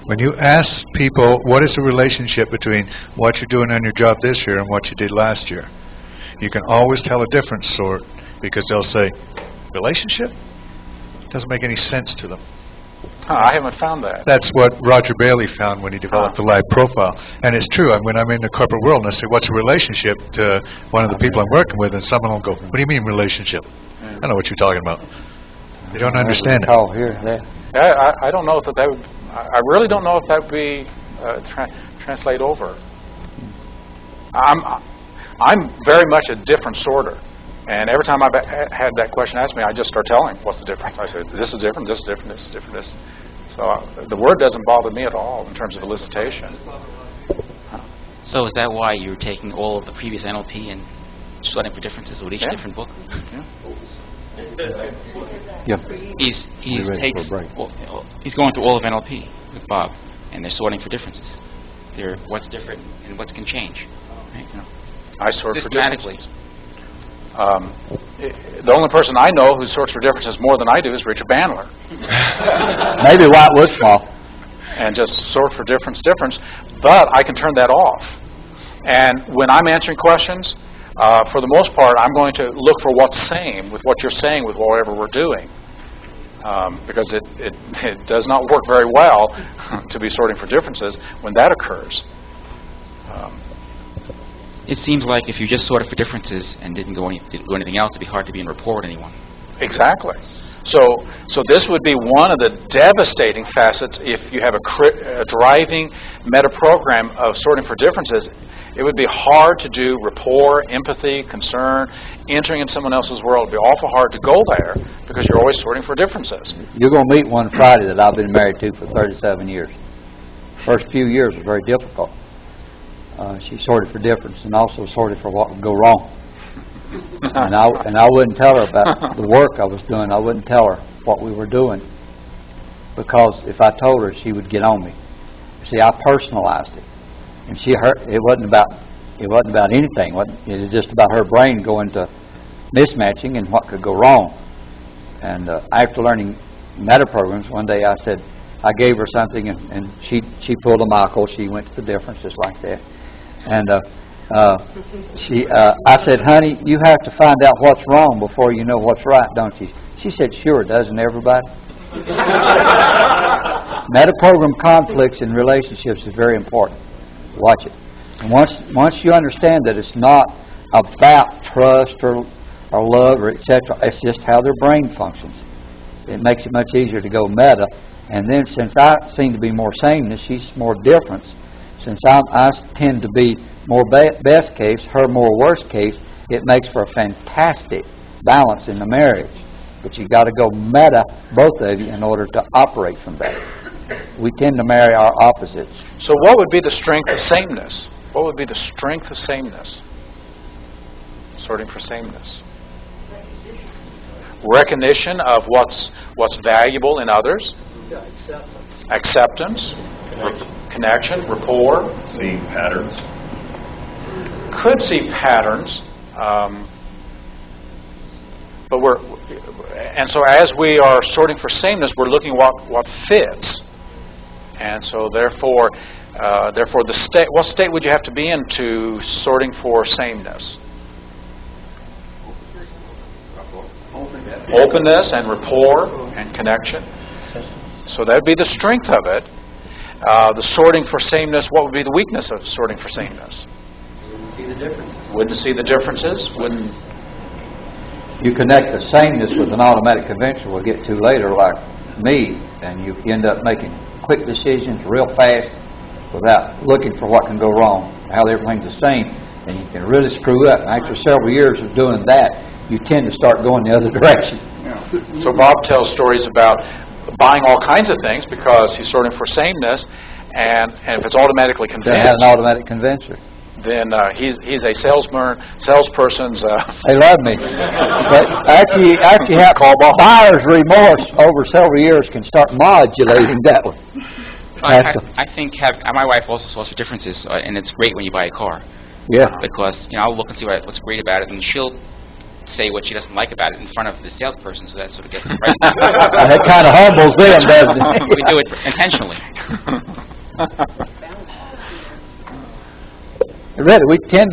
When you ask people, what is the relationship between what you're doing on your job this year and what you did last year? You can always tell a different sort, because they'll say, relationship? Doesn't make any sense to them. I haven't found that. That's what Roger Bailey found when he developed the live profile. And it's true. When I'm in the corporate world and I say, what's a relationship to one of the people I'm working with, and someone will go, what do you mean relationship? I don't know what you're talking about. They don't understand it. Oh, here, there. I don't know if that would... I really don't know if that would be translate over. I'm very much a different sorter, and every time I've had that question asked me, I just start telling what's the difference. I say this is different, this is different, this is different, this. So the word doesn't bother me at all in terms of elicitation. So is that why you're taking all of the previous NLP and sorting for differences with each different book? Yeah. He's going through all of NLP with Bob, and they're sorting for differences. They're what's different and what can change. Right? I sort for differences. The only person I know who sorts for differences more than I do is Richard Bandler. Maybe White Woodfall. And just sort for difference. But I can turn that off. And when I'm answering questions, for the most part, I'm going to look for what's same with what you're saying with whatever we're doing. Because it does not work very well to be sorting for differences when that occurs. It seems like if you just sorted for differences and didn't do anything else, it'd be hard to be in rapport with anyone. Exactly. So this would be one of the devastating facets if you have a driving meta-program of sorting for differences. It would be hard to do rapport, empathy, concern, entering in someone else's world. It would be awful hard to go there because you're always sorting for differences. You're going to meet one Friday that I've been married to for 37 years. First few years was very difficult. She sorted for difference and also sorted for what would go wrong. and I wouldn't tell her about the work I was doing. I wouldn't tell her what we were doing, because if I told her, she would get on me. See, I personalized it, and it wasn't about anything. It was just about her brain going to mismatching and what could go wrong. And after learning meta programs, one day I gave her something, and she pulled a Michael. She went to the difference just like that. And I said, honey, you have to find out what's wrong before you know what's right, don't you? She said, sure, doesn't everybody? Metaprogram conflicts in relationships is very important. Watch it. And once you understand that it's not about trust or love or etc., it's just how their brain functions. It makes it much easier to go meta. And then since I seem to be more sameness, she's more difference. Since I tend to be more best case, her more worst case, it makes for a fantastic balance in the marriage. But you got to go meta, both of you, in order to operate from that. We tend to marry our opposites. So what would be the strength of sameness? What would be the strength of sameness? Sorting for sameness. Recognition of what's valuable in others. Acceptance. Connection. Rapport. Seeing patterns. Could see patterns. But so as we are sorting for sameness, we're looking what fits. And so therefore the state. What state would you have to be in to sorting for sameness? Openness and rapport and connection. So that would be the strength of it. The sorting for sameness. What would be the weakness of sorting for sameness? Wouldn't see the differences. Wouldn't. You connect the sameness with an automatic convention we'll get to later, like me, and you end up making quick decisions real fast without looking for what can go wrong, how everything's the same, and you can really screw up. And after several years of doing that, you tend to start going the other direction. Yeah. So Bob tells stories about buying all kinds of things because he's sorting for sameness, and if it's automatically convinced, they have an automatic convincer. Then he's a salesperson's. They love me, but after you have buyer's remorse over several years, can start modulating that one. I think my wife also solves for differences, and it's great when you buy a car. Yeah. Because I'll look and see what's great about it, and she'll say what she doesn't like about it in front of the salesperson, so that sort of gets the price down. That kind of humbles them, doesn't it? We do it intentionally. Really, we tend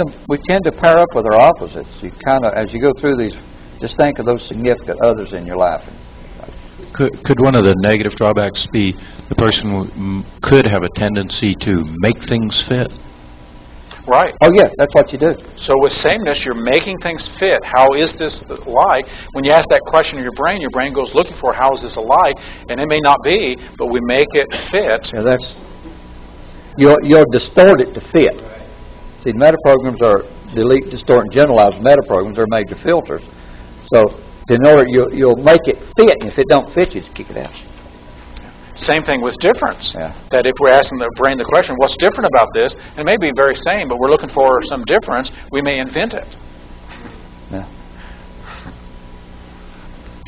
to pair up with our opposites. You as you go through these, just think of those significant others in your life. Could one of the negative drawbacks be the person could have a tendency to make things fit? Right. Oh yeah, that's what you do. So with sameness, you're making things fit. How is this alike? When you ask that question of your brain goes looking for how is this alike, and it may not be, but we make it fit. Yeah, you'll distort it to fit. See, metaprograms are delete, distort, and generalize. Metaprograms are major filters. So in order you'll make it fit, and if it don't fit, you just kick it out. Same thing with difference. Yeah. That if we're asking the brain the question, what's different about this? And it may be very same, but we're looking for some difference, we may invent it. Yeah.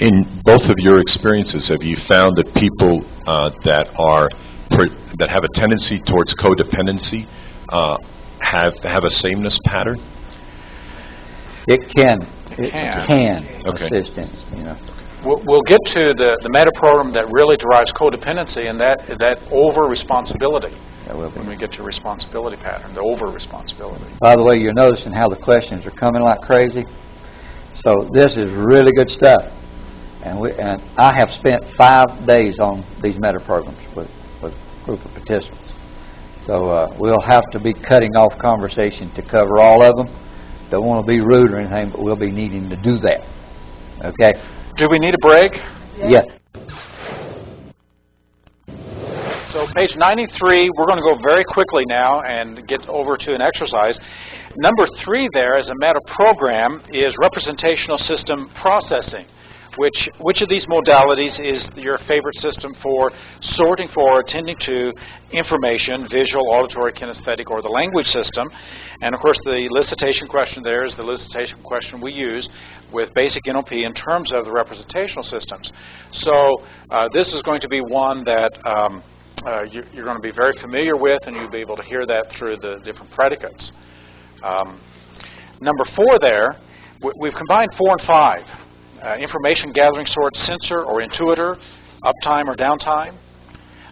In both of your experiences, have you found that people that have a tendency towards codependency have a sameness pattern? It can. Okay. Assist in, We'll get to the metaprogram that really drives codependency, and that over-responsibility. That will be. When we get to responsibility pattern, the over-responsibility. By the way, you're noticing how the questions are coming like crazy. So this is really good stuff. And I have spent 5 days on these metaprograms with a group of participants. So we'll have to be cutting off conversation to cover all of them. Don't want to be rude or anything, but we'll be needing to do that. Okay? Do we need a break? Yeah. So page 93, we're going to go very quickly now and get over to an exercise. Number 3 there as a meta program is representational system processing. Which of these modalities is your favorite system for sorting for, attending to information, visual, auditory, kinesthetic, or the language system? And of course the elicitation question there is the elicitation question we use with basic NLP in terms of the representational systems. So this is going to be one that you're going to be very familiar with, and you'll be able to hear that through the different predicates. Number 4 there, we've combined 4 and 5. Information gathering sort, sensor or intuitor, uptime or downtime.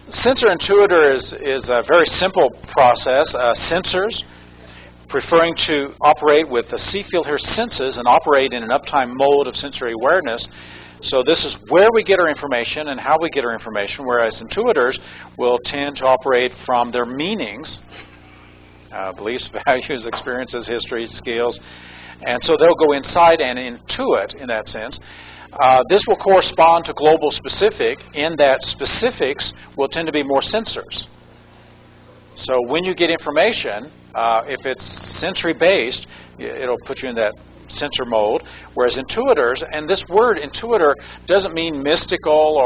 Sensor intuitor is a very simple process. Sensors, preferring to operate with the see, feel, hear senses and operate in an uptime mode of sensory awareness. So this is where we get our information and how we get our information, whereas intuitors will tend to operate from their meanings, beliefs, values, experiences, histories, skills, and so they'll go inside and intuit in that sense. This will correspond to global specific in that specifics will tend to be more sensors. So when you get information, if it's sensory-based, it'll put you in that sensor mode, whereas intuitors, and this word intuitor doesn't mean mystical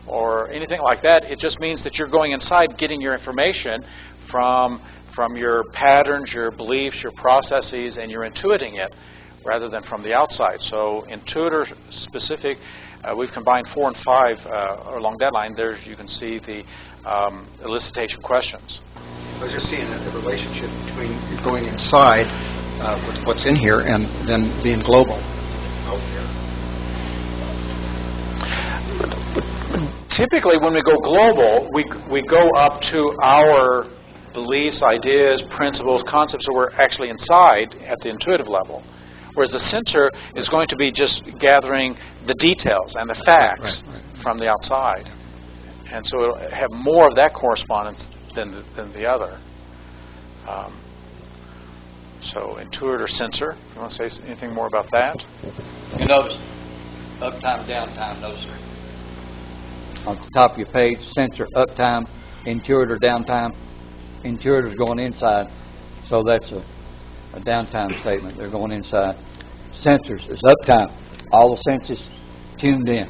or anything like that. It just means that you're going inside getting your information from your patterns, your beliefs, your processes, and you're intuiting it rather than from the outside. So intuitor specific, we've combined 4 and 5 along that line. There you can see the elicitation questions. I was just seeing the relationship between going inside with what's in here and then being global out there. Typically, when we go global, we go up to our beliefs, ideas, principles, concepts that we're actually inside at the intuitive level. Whereas the sensor is going to be just gathering the details and the facts from the outside. And so it'll have more of that correspondence than the other. So intuitor, sensor. You want to say anything more about that? You notice uptime, downtime, those are on the top of your page. Sensor, uptime, intuitor, downtime. Intuitor's going inside, so that's a downtime statement. They're going inside. Sensors is uptime. All the senses tuned in.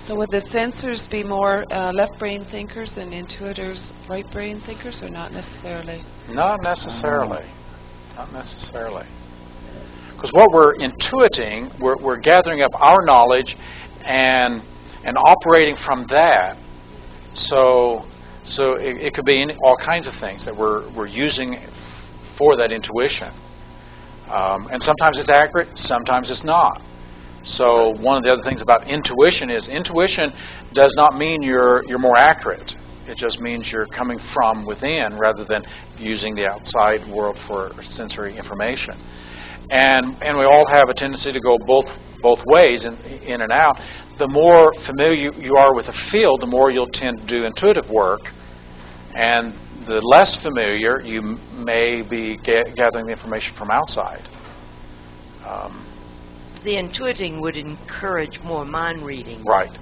So would the sensors be more left brain thinkers and intuitors right brain thinkers, or not necessarily? Not necessarily. Not necessarily. Because what we're intuiting, we're gathering up our knowledge and operating from that. So it could be all kinds of things that we're using for that intuition. And sometimes it's accurate, sometimes it's not. So one of the other things about intuition is intuition does not mean you're more accurate. It just means you're coming from within rather than using the outside world for sensory information. And we all have a tendency to go both ways, in and out. The more familiar you are with a field, the more you'll tend to do intuitive work. And the less familiar, you may be gathering the information from outside. The intuiting would encourage more mind reading. Right.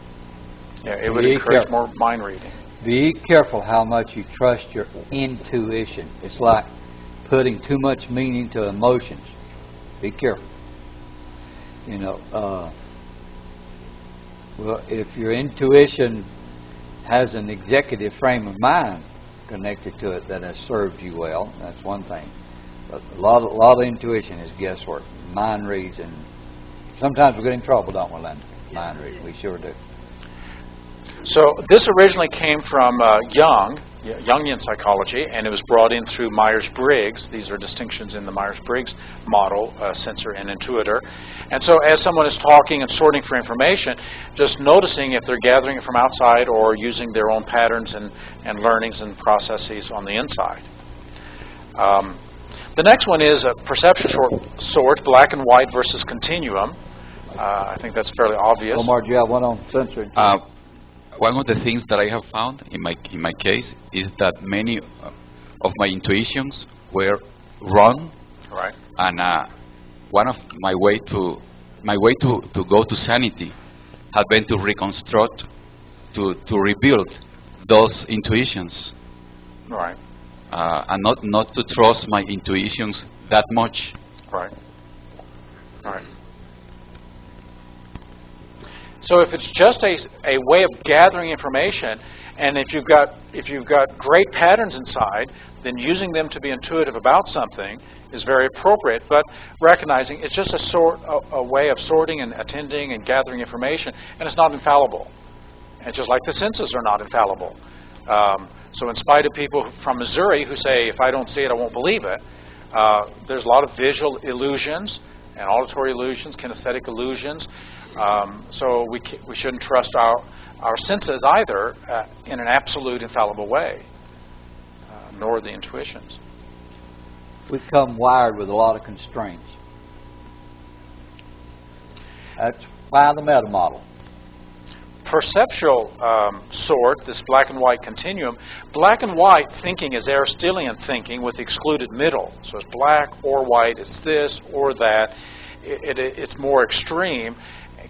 Yeah, it would encourage more mind reading. Be careful how much you trust your intuition. It's like putting too much meaning to emotions. Be careful. You know, well, if your intuition has an executive frame of mind connected to it that has served you well, that's one thing. But a lot of intuition is guesswork, mind reads, and sometimes we get in trouble, don't we, Linda? Mind reads, we sure do. So this originally came from Jungian psychology, and it was brought in through Myers-Briggs. These are distinctions in the Myers-Briggs model, sensor and intuitor. And so as someone is talking and sorting for information, just noticing if they're gathering it from outside or using their own patterns and learnings and processes on the inside. The next one is a perception sort, black and white versus continuum. I think that's fairly obvious. Omar, do you have one on sensory? One of the things that I have found in my case is that many of my intuitions were wrong. Right. And one of my way to go to sanity had been to reconstruct, to rebuild those intuitions. Right. And not to trust my intuitions that much. Right. Right. So if it's just a way of gathering information, and if you've got great patterns inside, then using them to be intuitive about something is very appropriate. But recognizing it's just a way of sorting and attending and gathering information, and it's not infallible. And just like the senses are not infallible. So in spite of people from Missouri who say, if I don't see it, I won't believe it, there's a lot of visual illusions and auditory illusions, kinesthetic illusions. So we shouldn't trust our senses either in an absolute infallible way. ignore the intuitions. We come wired with a lot of constraints. That's why the meta model. Perceptual sort, this black and white continuum, black and white thinking is Aristotelian thinking with excluded middle. So it's black or white, it's this or that. It's more extreme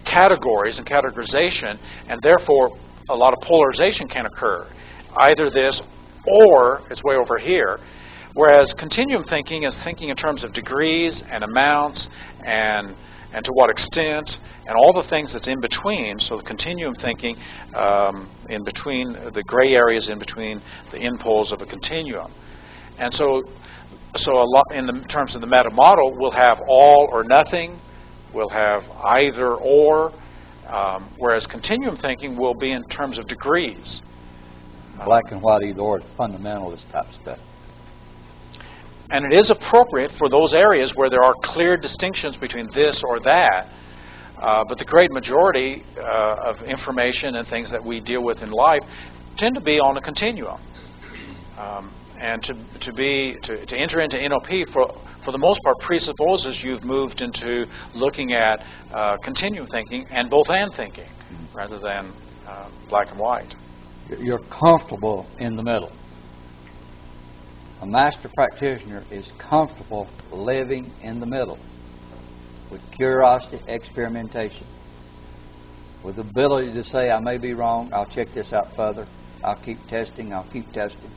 categories and categorization, and therefore a lot of polarization can occur. Either this or it's way over here. Whereas continuum thinking is thinking in terms of degrees and amounts and to what extent, and all the things that's in between. So the continuum thinking in between the gray areas in between the endpoles of a continuum. And so a lot in the terms of the meta model, we'll have all or nothing, we'll have either or, whereas continuum thinking will be in terms of degrees. Black and white, either or, fundamentalist type stuff. And it is appropriate for those areas where there are clear distinctions between this or that. But the great majority of information and things that we deal with in life tend to be on a continuum. And to enter into NLP for the most part presupposes you've moved into looking at continuum thinking and both and thinking rather than black and white. You're comfortable in the middle. A master practitioner is comfortable living in the middle with curiosity, experimentation, with the ability to say, I may be wrong, I'll check this out further, I'll keep testing, I'll keep testing.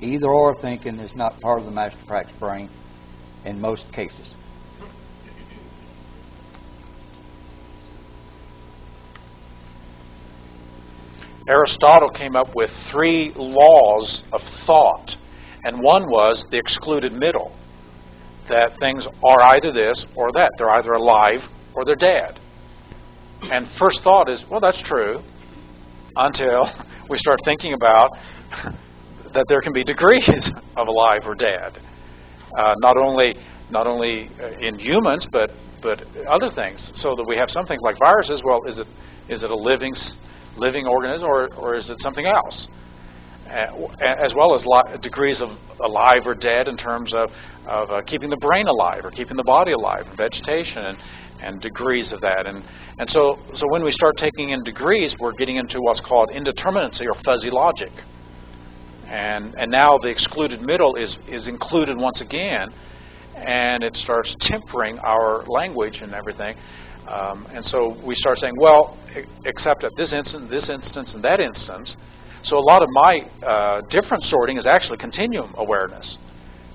Either or thinking is not part of the master practice brain in most cases. Aristotle came up with 3 laws of thought, and one was the excluded middle, that things are either this or that. They're either alive or they're dead. And first thought is, well, that's true, until we start thinking about that there can be degrees of alive or dead, not only in humans, but other things. So that we have some things like viruses. Well, is it a living organism, or is it something else? As well as degrees of alive or dead in terms of keeping the brain alive or keeping the body alive, vegetation, and degrees of that. And so when we start taking in degrees, we're getting into what's called indeterminacy or fuzzy logic. And now the excluded middle is included once again, and it starts tempering our language and everything. And so we start saying, well, except at this instance, and that instance. So a lot of my difference sorting is actually continuum awareness.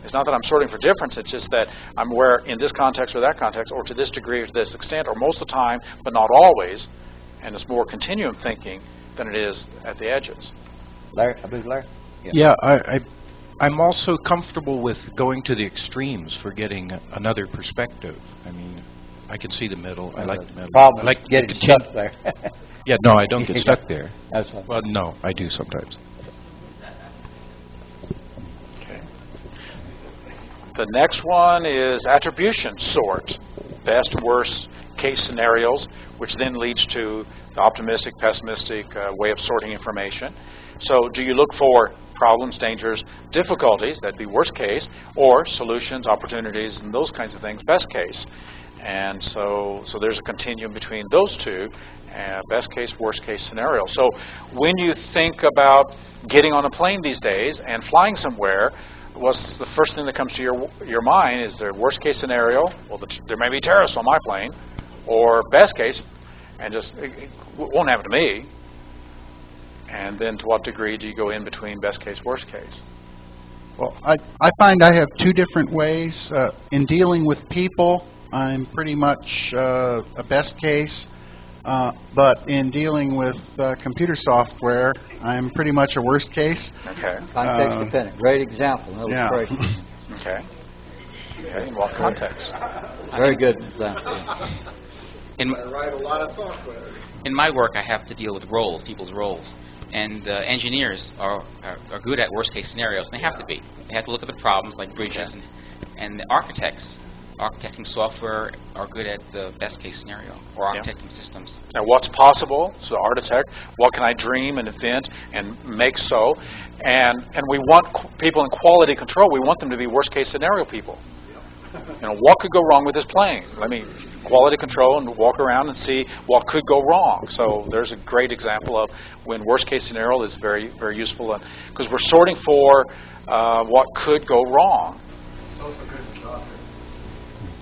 It's not that I'm sorting for difference, it's just that I'm aware in this context or that context, or to this degree or to this extent, or most of the time, but not always. And it's more continuum thinking than it is at the edges. Larry? I believe Larry? Yeah, I'm also comfortable with going to the extremes for getting another perspective. I mean, I can see the middle. I like the middle. Problem I like getting stuck there. Yeah, no, I don't get stuck there. That's right. Well, no, I do sometimes. Okay. The next one is attribution sort, best and worst case scenarios, which then leads to the optimistic, pessimistic way of sorting information. So do you look for problems, dangers, difficulties, that'd be worst case, or solutions, opportunities, and those kinds of things, best case? And so there's a continuum between those two, best case, worst case scenario. So when you think about getting on a plane these days and flying somewhere, what's the first thing that comes to your mind? Is there worst case scenario? Well, there may be terrorists on my plane, or best case, and just it won't happen to me. And then to what degree do you go in between best case, worst case? Well, I find I have 2 different ways. In dealing with people, I'm pretty much a best case, but in dealing with computer software, I'm pretty much a worst case. Okay. Context dependent. Great example. Illustration. Yeah. Okay. Okay. In what context? Very good example. Write a lot of software. In my work, I have to deal with roles, people's roles. And engineers are good at worst case scenarios, and they have to be. They have to look at the problems like bridges, and the architects architecting software are good at the best case scenario, or architecting systems. And what's possible, so the architect, what can I dream and invent and make so? And we want people in quality control. We want them to be worst case scenario people. What could go wrong with this plane? Let me quality control and walk around and see what could go wrong. So there's a great example of when worst case scenario is very, very useful, because we're sorting for what could go wrong.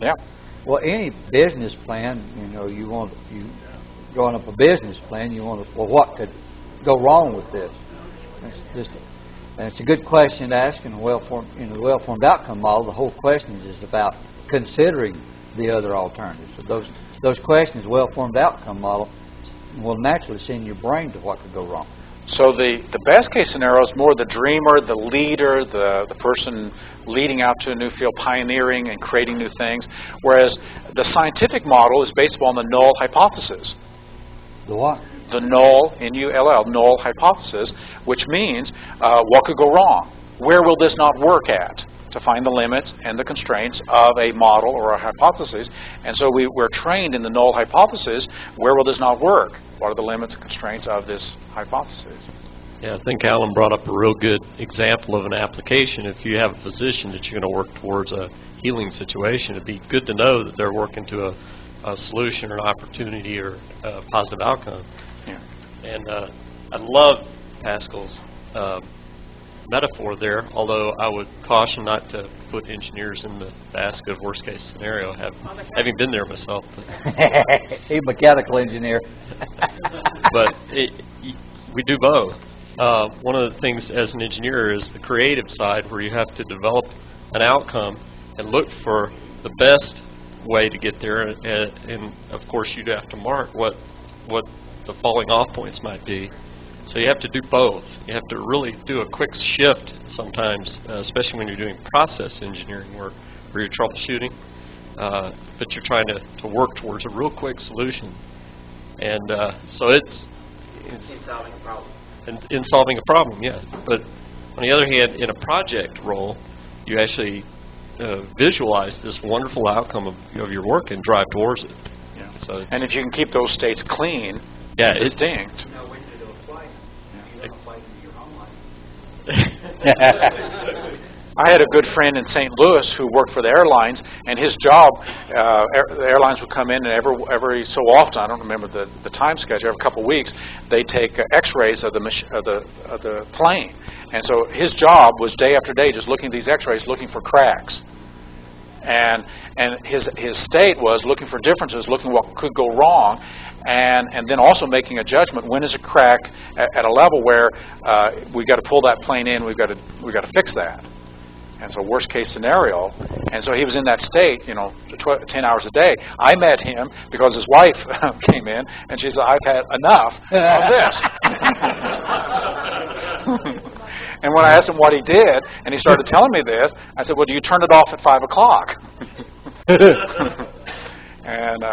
Yeah. Well, any business plan, you drawing up a business plan, you want to, well, what could go wrong with this? And it's a good question to ask in a the well-formed outcome model. The whole question is about considering the other alternatives. So those questions, well-formed outcome model, will naturally send your brain to what could go wrong. So the best case scenario is more the dreamer, the leader, the person leading out to a new field, pioneering and creating new things, whereas the scientific model is based upon the null hypothesis. The what? The null, N-U-L-L, null hypothesis, which means what could go wrong? Where will this not work at? To find the limits and the constraints of a model or a hypothesis. And so we're trained in the null hypothesis. Where will this not work? What are the limits and constraints of this hypothesis? Yeah, I think Alan brought up a real good example of an application. If you have a physician that you're going to work towards a healing situation, it'd be good to know that they're working to a solution or an opportunity or a positive outcome. Yeah. And I love Pascal's metaphor there, although I would caution not to put engineers in the basket of worst case scenario, having been there myself. He's a mechanical engineer. But we do both. One of the things as an engineer is the creative side, where you have to develop an outcome and look for the best way to get there, and of course you'd have to mark what the falling off points might be. So you have to do both. You have to really do a quick shift sometimes, especially when you're doing process engineering work where you're troubleshooting, but you're trying to work towards a real quick solution. And so it's in solving a problem. In solving a problem, yeah. But on the other hand, in a project role, you actually visualize this wonderful outcome of your work and drive towards it. Yeah. So and if you can keep those states clean, and distinct. I had a good friend in St. Louis who worked for the airlines, and his job, the airlines would come in, and every so often, I don't remember the time schedule, every couple of weeks, they take X-rays of the plane. And so his job was day after day just looking at these X-rays, looking for cracks. And his state was looking for differences, looking what could go wrong, and then also making a judgment. When is a crack at a level where we got to pull that plane in? We got to fix that. And so worst case scenario. And so he was in that state, 10 hours a day. I met him because his wife came in, and she said, "I've had enough of this." And when I asked him what he did, and he started telling me this, I said, "Well, do you turn it off at 5 o'clock?" And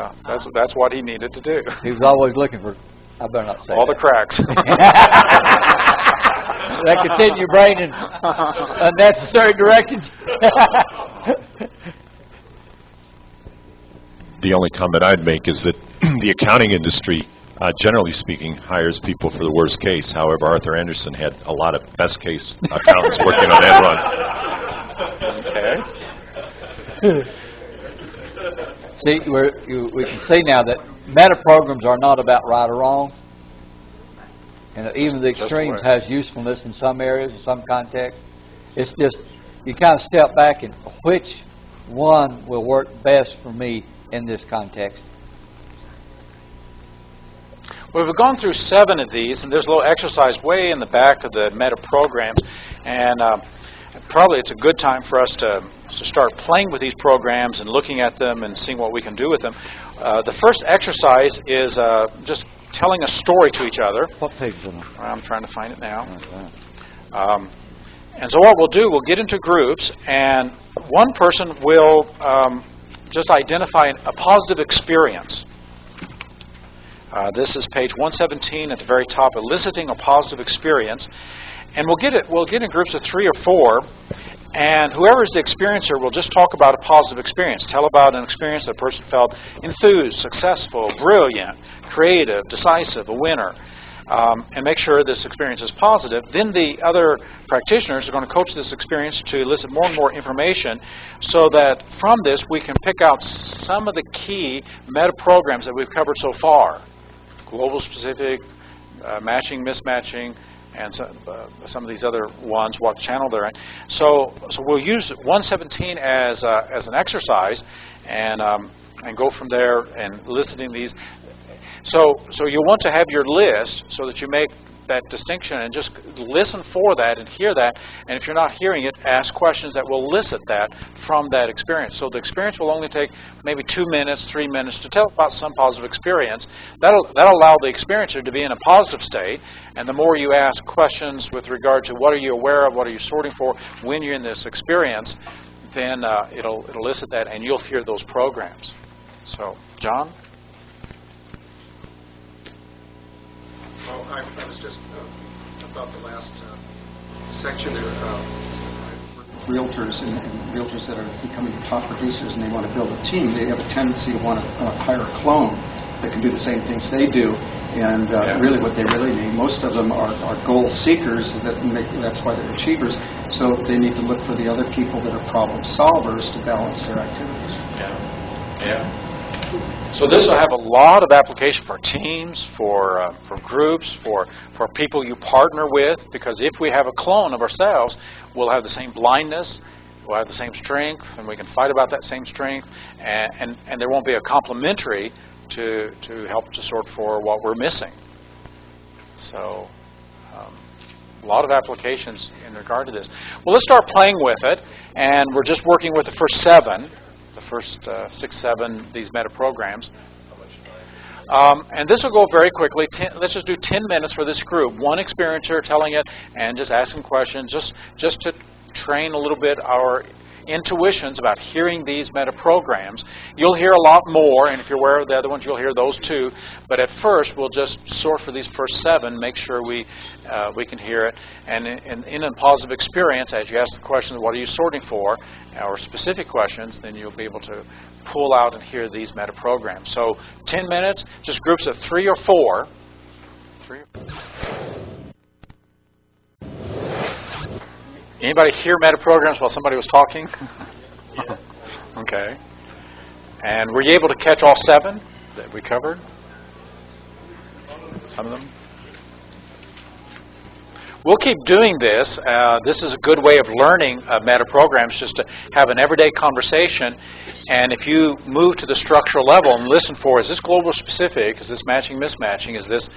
that's what he needed to do. He was always looking for, I better not say all the cracks. That could send your brain in unnecessary directions. The only comment I'd make is that the accounting industry, generally speaking, hires people for the worst case. However, Arthur Anderson had a lot of best case accountants working on Enron. Okay. See, we can see now that meta programs are not about right or wrong. And even the extremes has usefulness in some areas, in some contexts. It's just, you kind of step back and which one will work best for me in this context. Well, we've gone through 7 of these, and there's a little exercise way in the back of the meta programs. And probably it's a good time for us to start playing with these programs and looking at them and seeing what we can do with them. The first exercise is just telling a story to each other. What page is it on? I'm trying to find it now. And so what we'll do, we'll get into groups, and one person will just identify a positive experience. This is page 117 at the very top, eliciting a positive experience. And we'll get in groups of 3 or 4, And whoever is the experiencer will just talk about a positive experience. Tell about an experience that a person felt enthused, successful, brilliant, creative, decisive, a winner. And make sure this experience is positive. Then the other practitioners are going to coach this experience to elicit more and more information so that from this we can pick out some of the key meta-programs that we've covered so far. Global specific, matching, mismatching, and some of these other ones, what channel they're in. So we'll use 117 as an exercise and go from there and eliciting these. So you want to have your list so that you make that distinction and just listen for that and hear that. And if you're not hearing it, ask questions that will elicit that from that experience. So the experience will only take maybe 2 minutes, 3 minutes to tell about some positive experience. That'll allow the experiencer to be in a positive state. And the more you ask questions with regard to what are you aware of, what are you sorting for when you're in this experience, then it'll elicit that and you'll hear those programs. So, John? Well, I was just about the last section there. Realtors and realtors that are becoming top producers and they want to build a team, they have a tendency to want to hire a clone that can do the same things they do. And really what they really need, most of them are goal seekers, that's why they're achievers. So they need to look for the other people that are problem solvers to balance their activities. Yeah. So this will have a lot of application for teams, for groups, for people you partner with, because if we have a clone of ourselves, we'll have the same blindness, we'll have the same strength, and we can fight about that same strength, and there won't be a complementary to help to sort for what we're missing. So a lot of applications in regard to this. Well, let's start playing with it, and we're just working with the first 7. First 6, 7, these meta-programs. And this will go very quickly. Let's just do 10 minutes for this group. One experiencer telling it and just asking questions, just to train a little bit our intuitions about hearing these meta-programs. You'll hear a lot more, and if you're aware of the other ones, you'll hear those too. But at first, we'll just sort for these first 7, make sure we can hear it. And in a positive experience, as you ask the question, what are you sorting for, or specific questions, then you'll be able to pull out and hear these meta-programs. So 10 minutes, just groups of 3 or 4. 3 or 4. Anybody hear meta-programs while somebody was talking? Okay. And were you able to catch all 7 that we covered? Some of them? We'll keep doing this. This is a good way of learning meta-programs, just to have an everyday conversation. And if you move to the structural level and listen for, is this global specific? Is this matching, mismatching? Is this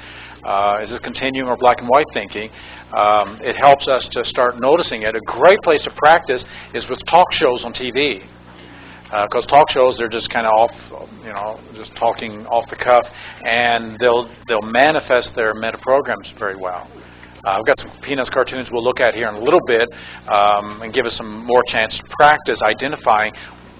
continuum or black and white thinking? It helps us to start noticing it. A great place to practice is with talk shows on TV. Because talk shows, they're just kind of off, just talking off the cuff, and they'll manifest their meta-programs very well. I've got some Peanuts cartoons we'll look at here in a little bit and give us some more chance to practice identifying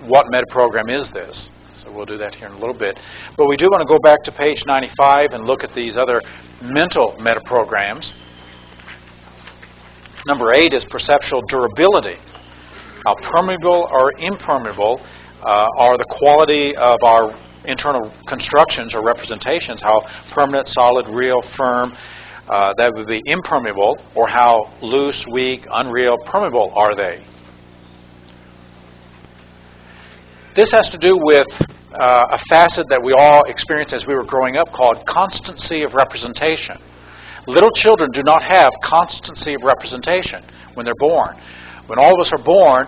what meta-program is this. So we'll do that here in a little bit. But we do want to go back to page 95 and look at these other mental meta-programs. Number 8 is perceptual durability. How permeable or impermeable are the quality of our internal constructions or representations, how permanent, solid, real, firm, that would be impermeable, or how loose, weak, unreal, permeable are they. This has to do with a facet that we all experienced as we were growing up called constancy of representation. Little children do not have constancy of representation when they're born. When all of us are born,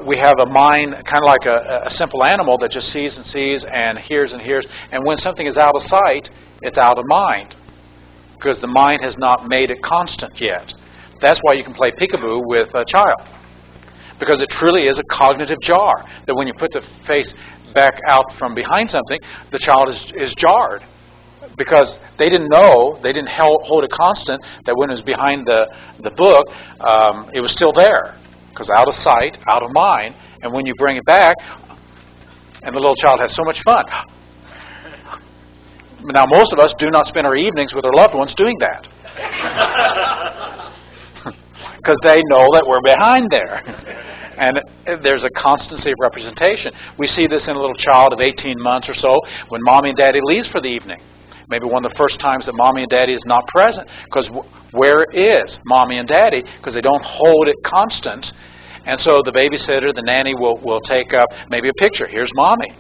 we have a mind kind of like a simple animal that just sees and sees and hears and hears. And when something is out of sight, it's out of mind, because the mind has not made it constant yet. That's why you can play peekaboo with a child, because it truly is a cognitive jar, that when you put the face back out from behind something, the child is jarred, because they didn't know, they didn't hold it constant, that when it was behind the book, it was still there, because out of sight, out of mind, and when you bring it back, and the little child has so much fun. Now, most of us do not spend our evenings with our loved ones doing that, because they know that we're behind there. And there's a constancy of representation. We see this in a little child of 18 months or so when Mommy and Daddy leaves for the evening. Maybe one of the first times that Mommy and Daddy is not present, because where is Mommy and Daddy? Because they don't hold it constant. And so the babysitter, the nanny, will take up maybe a picture. Here's Mommy.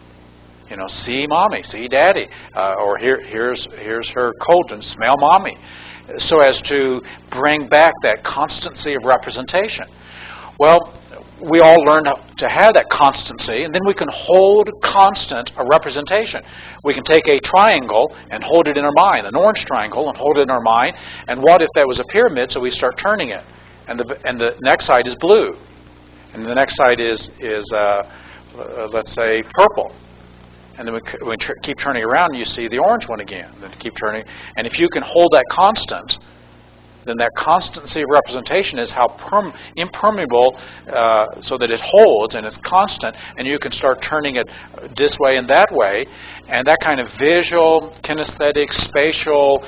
See Mommy, see Daddy. Or here's her coat and smell Mommy. So as to bring back that constancy of representation. Well, we all learn to have that constancy, and then we can hold constant a representation. We can take a triangle and hold it in our mind, an orange triangle, and hold it in our mind. And what if that was a pyramid? So we start turning it, and the next side is blue, and the next side is let's say purple. And then we keep turning around, and you see the orange one again. Then keep turning, and if you can hold that constant, then that constancy of representation is how impermeable, so that it holds and it's constant, and you can start turning it this way and that way, and that kind of visual, kinesthetic, spatial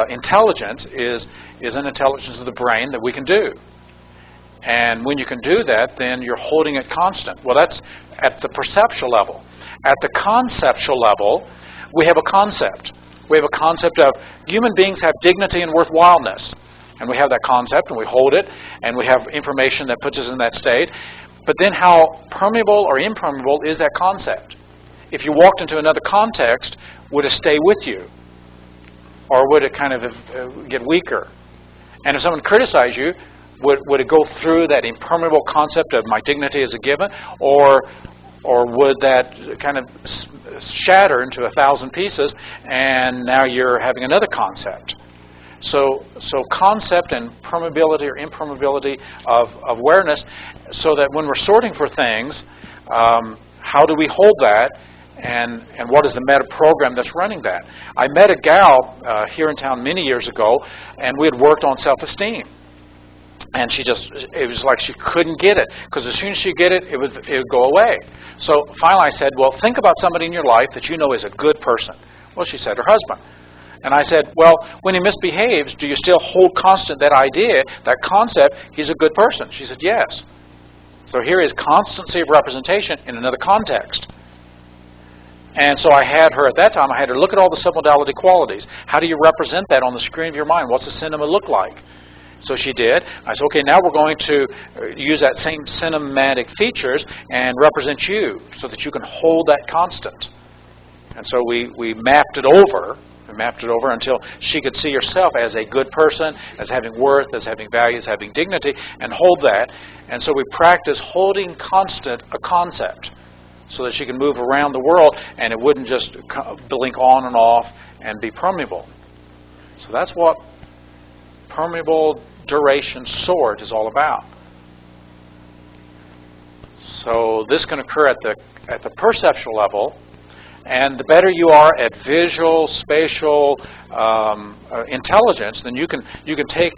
intelligence is an intelligence of the brain that we can do. And when you can do that, then you're holding it constant. Well, that's at the perceptual level. At the conceptual level, we have a concept. We have a concept of human beings have dignity and worthwhileness. And we have that concept, and we hold it, and we have information that puts us in that state. But then how permeable or impermeable is that concept? If you walked into another context, would it stay with you? Or would it kind of get weaker? And if someone criticized you, would it go through that impermeable concept of my dignity as a given? Or would that kind of shatter into 1,000 pieces, and now you're having another concept? So concept and permeability or impermeability of awareness, so that when we're sorting for things, how do we hold that, and what is the meta program that's running that? I met a gal here in town many years ago, and we had worked on self-esteem. And it was like she couldn't get it, because as soon as she get it, it would go away. So finally I said, well, think about somebody in your life that you know is a good person. Well, she said her husband. And I said, well, when he misbehaves, do you still hold constant that idea, that concept, he's a good person? She said, yes. So here is constancy of representation in another context. And so I had her, at that time, I had her look at all the submodality qualities. How do you represent that on the screen of your mind? What's the cinema look like? So she did. I said, okay, now we're going to use that same cinematic features and represent you so that you can hold that constant. And so we mapped it over. We mapped it over until she could see herself as a good person, as having worth, as having value, as having dignity, and hold that. And so we practiced holding constant a concept so that she can move around the world and it wouldn't just blink on and off and be permeable. So that's what permeable duration sort is all about. So this can occur at the perceptual level, and the better you are at visual, spatial intelligence, then you can take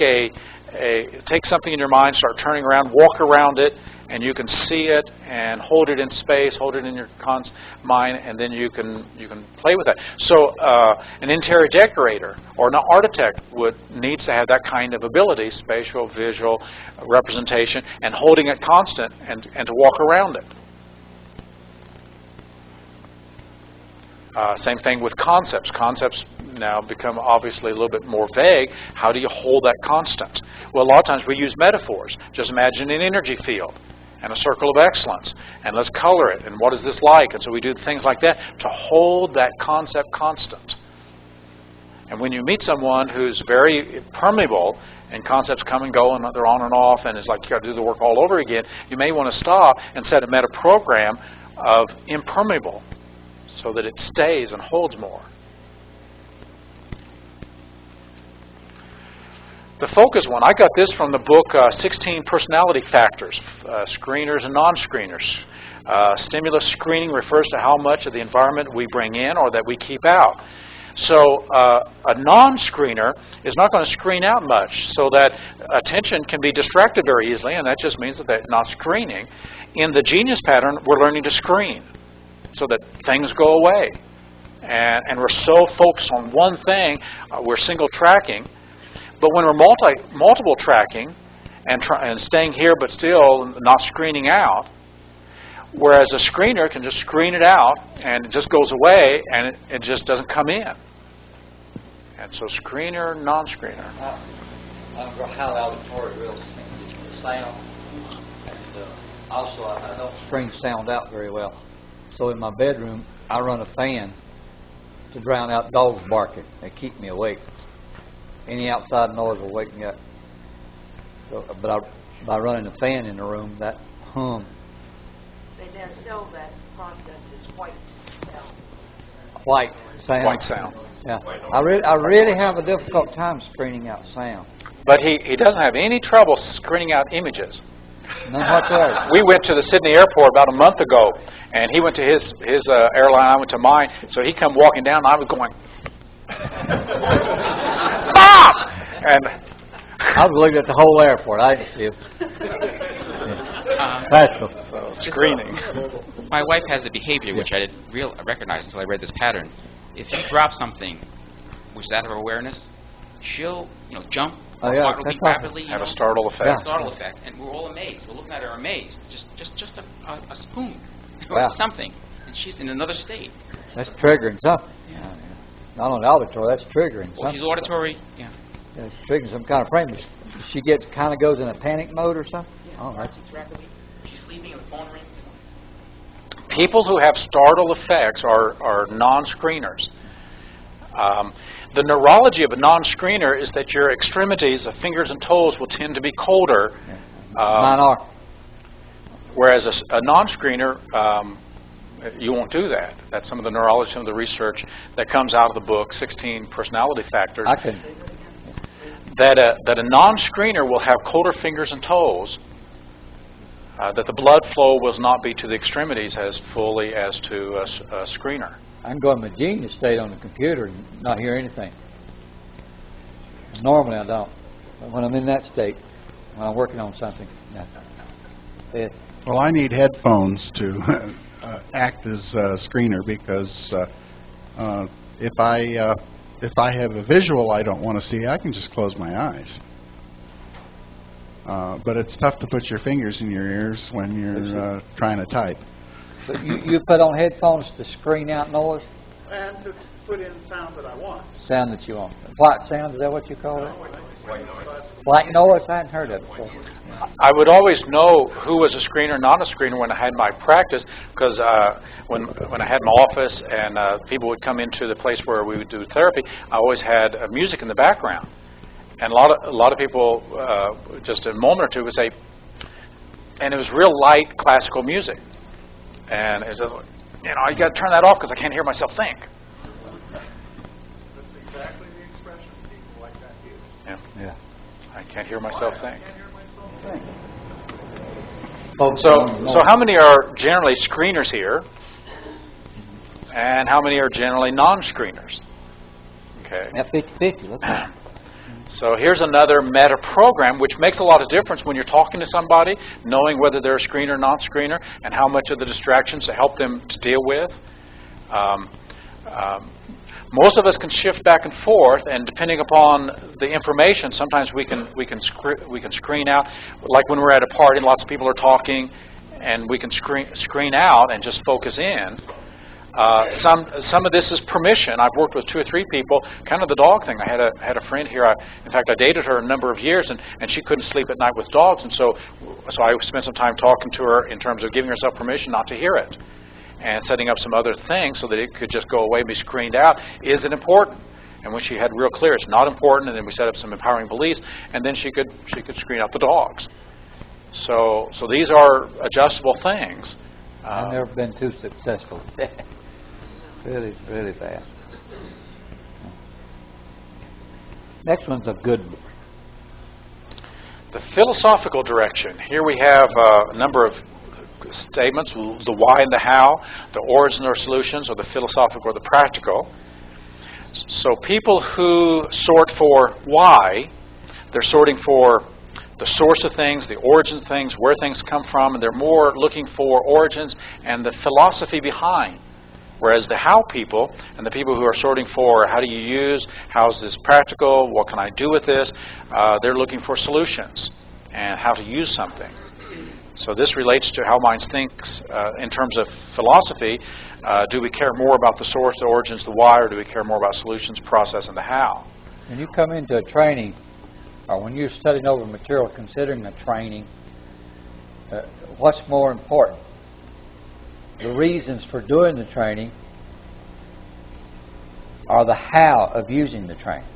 take something in your mind, start turning around, walk around it, and you can see it and hold it in space, hold it in your mind, and then you can play with that. So an interior decorator or an architect needs to have that kind of ability, spatial, visual representation, and holding it constant and to walk around it. Same thing with concepts. Concepts now become obviously a little bit more vague. How do you hold that constant? Well, a lot of times we use metaphors. Just imagine an energy field and a circle of excellence, and let's color it, and what is this like? And so we do things like that to hold that concept constant. And when you meet someone who's very permeable, and concepts come and go, and they're on and off, and it's like you got to do the work all over again, you may want to stop and set a meta program of impermeable, so that it stays and holds more. The focus one, I got this from the book 16 Personality Factors, Screeners and Non-Screeners. Stimulus screening refers to how much of the environment we bring in or that we keep out. So a non-screener is not going to screen out much, so that attention can be distracted very easily, and that just means that they're not screening. In the genius pattern, we're learning to screen so that things go away. And we're so focused on one thing, we're single tracking. But when we're multiple tracking, and staying here, but still not screening out. Whereas a screener can just screen it out, and it just goes away, and it just doesn't come in. And so screener, non-screener. I'm going to highlight auditory real sound. And also, I don't screen sound out very well. So in my bedroom, I run a fan to drown out dogs barking. They keep me awake. Any outside noise will wake me up. So, but by running a fan in the room, that hum. They now know that process is white sound. White sound. White sound. Yeah. I really have a difficult time screening out sound. But he doesn't have any trouble screening out images. None whatsoever. We went to the Sydney airport about a month ago, and he went to his airline, I went to mine. So he come walking down, and I was going, Bob! And I was looking at the whole airport. I didn't see him. Screening. My wife has a behavior which I didn't recognize until I read this pattern. If you drop something which is out of her awareness, she'll jump really rapidly. Have a startle effect. Yeah. Startle effect, and we're all amazed. We're looking at her amazed. Just a spoon, or something, and she's in another state. That's triggering something. Yeah. Not only auditory, that's triggering something. Well, she's auditory. Yeah. It's triggering some kind of frame. She goes in a panic mode or something. Yeah. Oh, that's rapidly. She's sleeping and the phone rings. People who have startle effects are non-screeners. The neurology of a non-screener is that your extremities, the fingers and toes, will tend to be colder. Mine are. Whereas a non-screener, you won't do that. That's some of the neurology, some of the research that comes out of the book, 16 Personality Factors. That a non-screener will have colder fingers and toes, that the blood flow will not be to the extremities as fully as to a screener. I can go in my genius state on the computer and not hear anything. Normally I don't. But when I'm in that state, when I'm working on something, no. Well, I need headphones to act as a screener because if I have a visual I don't want to see, I can just close my eyes. But it's tough to put your fingers in your ears when you're trying to type. So you put on headphones to screen out noise? And to put in sound that I want. Sound that you want. White sound, is that what you call it? White noise? I hadn't heard of it before. I would always know who was a screener, not a screener when I had my practice, because when I had my office and people would come into the place where we would do therapy, I always had music in the background. And a lot of people, just a moment or two, would say, and it was real light classical music. And it's just like, you got to turn that off because I can't hear myself think. That's exactly the expression people like that use. Yeah. I can't hear myself think. So how many are generally screeners here? And how many are generally non-screeners? Okay. Yeah, 50-50. So here's another meta program, which makes a lot of difference when you're talking to somebody, knowing whether they're a screener or non-screener, and how much of the distractions to help them to deal with. Most of us can shift back and forth, and depending upon the information, sometimes we can screen out. Like when we're at a party, and lots of people are talking, and we can screen out and just focus in. Some of this is permission. I've worked with 2 or 3 people. Kind of the dog thing. I had a friend here. In fact, I dated her a number of years, and she couldn't sleep at night with dogs, and so I spent some time talking to her in terms of giving herself permission not to hear it, and setting up some other things so that it could just go away and be screened out. Is it important? And when she had real clear, it's not important, and then we set up some empowering beliefs, and then she could screen out the dogs. So these are adjustable things. I've never been too successful with that. Really, really bad. Next one's a good one. The philosophical direction. Here we have a number of statements, the why and the how, the origin or solutions, or the philosophical or the practical. So people who sort for why, they're sorting for the source of things, the origin of things, where things come from, and they're more looking for origins and the philosophy behind. Whereas the how people, and the people who are sorting for how do you use, how is this practical, what can I do with this, they're looking for solutions. and how to use something. So this relates to how minds thinks in terms of philosophy. Do we care more about the source, the origins, the why, or do we care more about solutions, process, and the how? When you come into a training, or when you're studying over material, considering a training, what's more important? The reasons for doing the training or the how of using the training?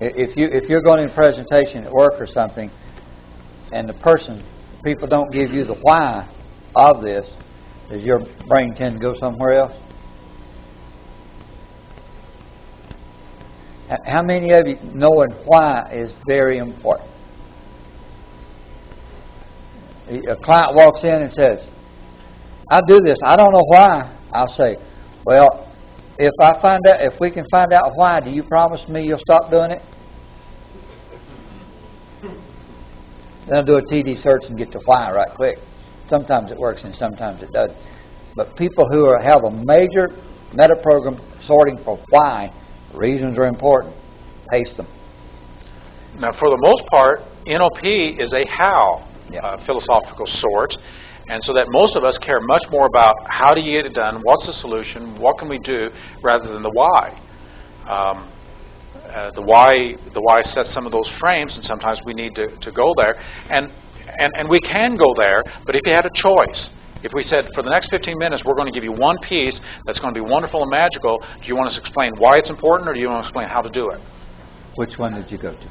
If you're going in presentation at work or something, and people don't give you the why of this, does your brain tend to go somewhere else? How many of you knowing why is very important? A client walks in and says, "I do this, I don't know why." I'll say, "Well, if we can find out why, do you promise me you'll stop doing it?" Then I'll do a TD search and get to why right quick. Sometimes it works and sometimes it doesn't. But people who have a major meta program sorting for why, reasons are important. Paste them. Now, for the most part, NLP is a how philosophical sort, and so that most of us care much more about how do you get it done, what's the solution, what can we do, rather than the why. The why sets some of those frames, and sometimes we need to go there, and we can go there. But if you had a choice, if we said for the next 15 minutes we're going to give you one piece that's going to be wonderful and magical, do you want us to explain why it's important, or do you want to explain how to do it? Which one did you go to?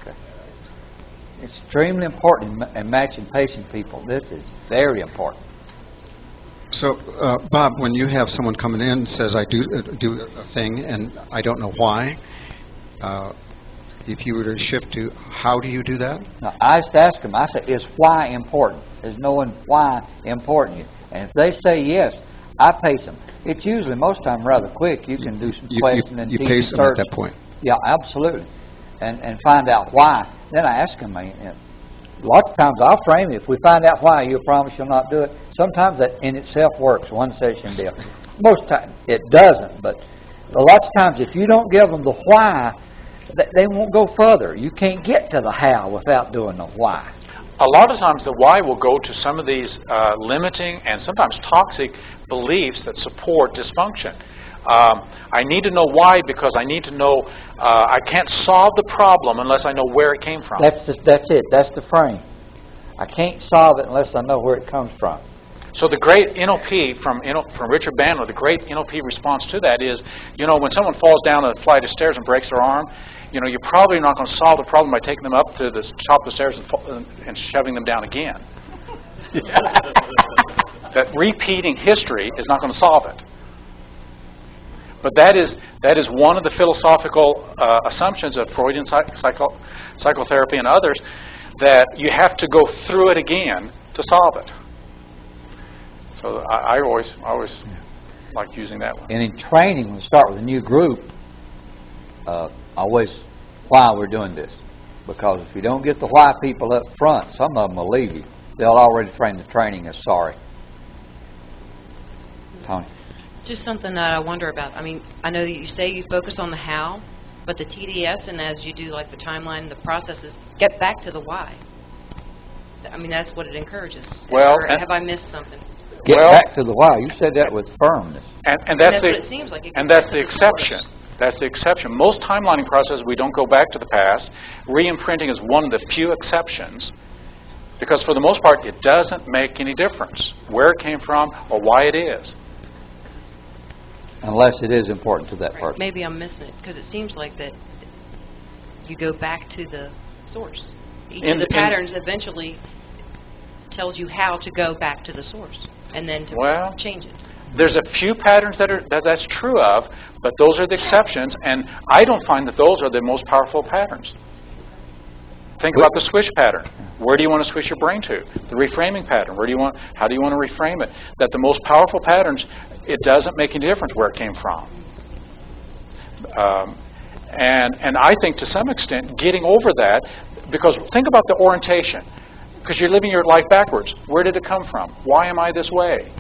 Okay. Extremely important in matching pacing people. This is very important. So, Bob, when you have someone coming in and says, "I do a thing and I don't know why," if you were to shift to, how do you do that? Now, I just ask them, I say, "Is why important? Is knowing why important?" And if they say yes, I pace them. It's usually, most time, rather quick. You can do some questioning and you pace them at that point. Yeah, absolutely. And find out why. Then I ask them, lots of times I'll frame it. If we find out why, you'll promise you'll not do it. Sometimes that in itself works, one session deal. Most times it doesn't, but lots of times if you don't give them the why, they won't go further. You can't get to the how without doing the why. A lot of times the why will go to some of these limiting and sometimes toxic beliefs that support dysfunction. I need to know why because I need to know I can't solve the problem unless I know where it came from. That's it. That's the frame. I can't solve it unless I know where it comes from. So the great NLP from Richard Bandler, the great NLP response to that is, when someone falls down a flight of stairs and breaks their arm, you're probably not going to solve the problem by taking them up to the top of the stairs and shoving them down again. That repeating history is not going to solve it. But that is one of the philosophical assumptions of Freudian psychotherapy and others, that you have to go through it again to solve it. So I always like using that one. And in training, when we start with a new group, always why we're doing this. Because if you don't get the why people up front, some of them will leave you. They'll already frame the training as sorry. Tony? Just something that I wonder about. I mean, I know that you say you focus on the how, but the TDS, and as you do like the timeline, the processes, get back to the why. I mean, that's what it encourages. Well, or have I missed something? Get back to the why. You said that with firmness. And that's what it seems like. And that's the exception. That's the exception. Most timelining processes, we don't go back to the past. Re-imprinting is one of the few exceptions, because for the most part, it doesn't make any difference where it came from or why it is. Unless it is important to that person. Maybe I'm missing it, because it seems like that you go back to the source. Each of the patterns eventually tells you how to go back to the source and then to change it. There's a few patterns that's true of, but those are the exceptions, and I don't find that those are the most powerful patterns. Think about the swish pattern. Where do you want to switch your brain to? The reframing pattern. How do you want to reframe it? That the most powerful patterns, it doesn't make any difference where it came from. And I think to some extent getting over that, because think about the orientation. Because you're living your life backwards. Where did it come from? Why am I this way?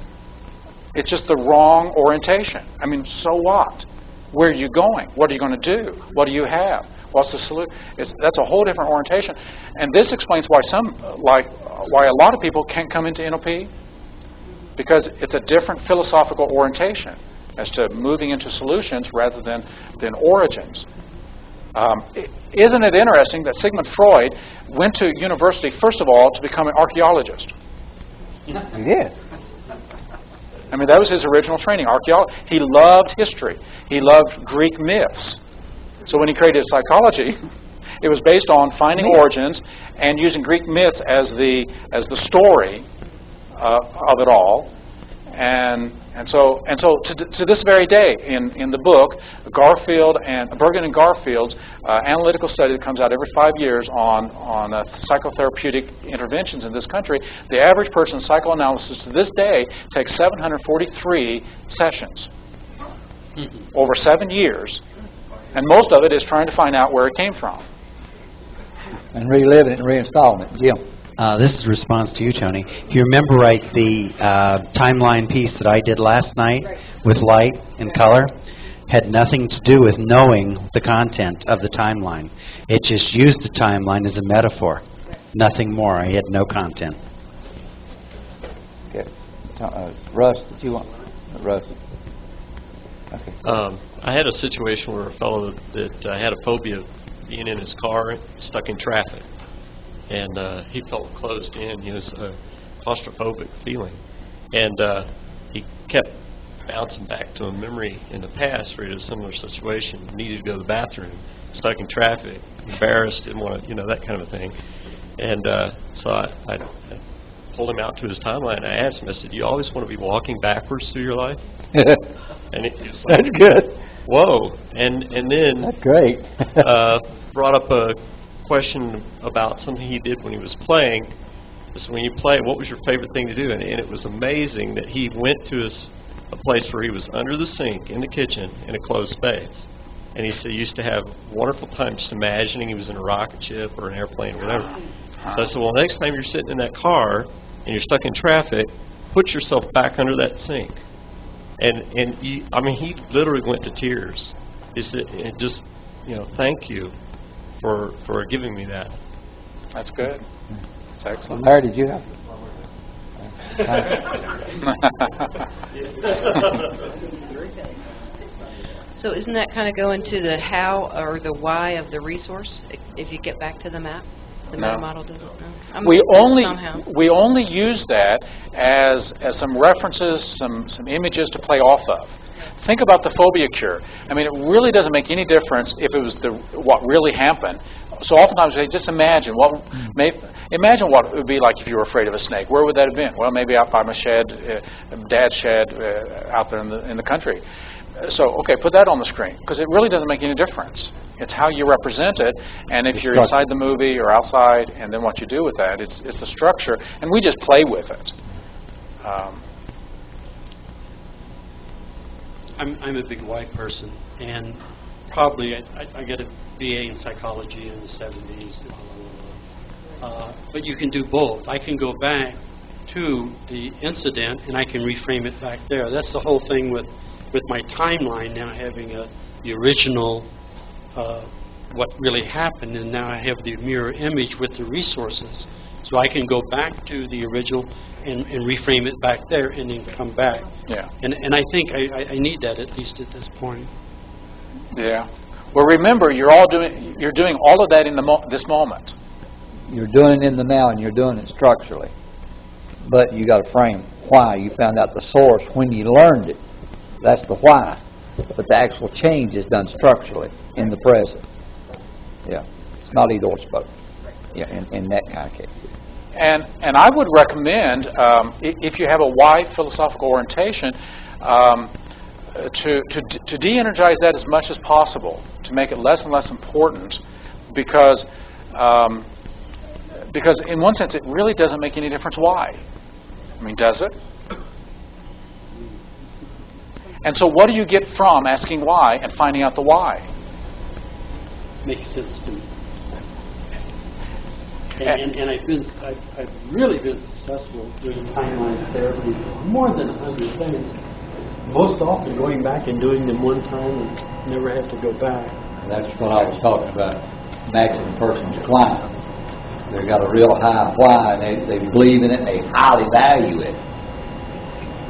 It's just the wrong orientation. I mean, so what? Where are you going? What are you going to do? What do you have? What's the solution? That's a whole different orientation, and this explains why why a lot of people can't come into NLP, because it's a different philosophical orientation as to moving into solutions rather than origins. Isn't it interesting that Sigmund Freud went to university first of all to become an archaeologist? He did. I mean, that was his original training, archaeology. He loved history. He loved Greek myths. So when he created psychology, it was based on finding origins and using Greek myths as the story of it all. And so to this very day, in the book, Bergen and Garfield's analytical study that comes out every 5 years on psychotherapeutic interventions in this country, the average person in psychoanalysis to this day takes 743 sessions over 7 years, and most of it is trying to find out where it came from. And reliving it and reinstalling it. Jim. This is a response to you, Tony. If you remember right, the timeline piece that I did last night with light and color had nothing to do with knowing the content of the timeline. It just used the timeline as a metaphor. Nothing more. I had no content. Okay. Russ, did you want? Russ. Okay. I had a situation where a fellow that had a phobia of being in his car stuck in traffic. And he felt closed in. He was a claustrophobic feeling. And he kept bouncing back to a memory in the past where he had a similar situation, needed to go to the bathroom, stuck in traffic, embarrassed, didn't want to, that kind of thing. And so I pulled him out to his timeline, and I asked him, I said, do you always want to be walking backwards through your life? And he was like, that's good. Whoa. And then that's great. brought up a question about something he did when he was playing. So when you play, what was your favorite thing to do? And it was amazing that he went to a place where he was under the sink in the kitchen in a closed space. And he said he used to have wonderful time just imagining he was in a rocket ship or an airplane or whatever. So I said, well, next time you're sitting in that car and you're stuck in traffic, put yourself back under that sink. And he literally went to tears. He said, just, thank you for giving me that. That's good. That's excellent. Larry, did you have? So isn't that kind of going to the how or the why of the resource if you get back to the map? The meta model doesn't know. We only use that as some references, some images to play off of. Think about the phobia cure. I mean, it really doesn't make any difference if it was what really happened. So oftentimes, just imagine what it would be like if you were afraid of a snake. Where would that have been? Well, maybe out by my shed, Dad's shed, out there in the country. So, okay, put that on the screen, because it really doesn't make any difference. It's how you represent it, and if you're inside the movie or outside, and then what you do with that. It's the structure, and we just play with it. I'm a big white person, and probably I got a BA in psychology in the 70s. But you can do both. I can go back to the incident, and I can reframe it back there. That's the whole thing with my timeline now having the original, what really happened, and now I have the mirror image with the resources. So I can go back to the original and reframe it back there and then come back. Yeah. And I think I need that at least at this point. Yeah. Well, remember, you're doing all of that in this moment. You're doing it in the now, and you're doing it structurally. But you got to frame why. You found out the source when you learned it. That's the why. But the actual change is done structurally in the present. Yeah. It's not either or spoke. Yeah, in that kind of case. And I would recommend, if you have a why philosophical orientation, to de-energize that as much as possible, to make it less and less important, because in one sense it really doesn't make any difference why. I mean, does it? And so what do you get from asking why and finding out the why? Makes sense to me. And I've really been successful doing timeline therapy for more than 100 things. most often going back and doing them one time and never have to go back. That's what I was talking about, matching a person's why. They've got a real high why, and they believe in it, they highly value it.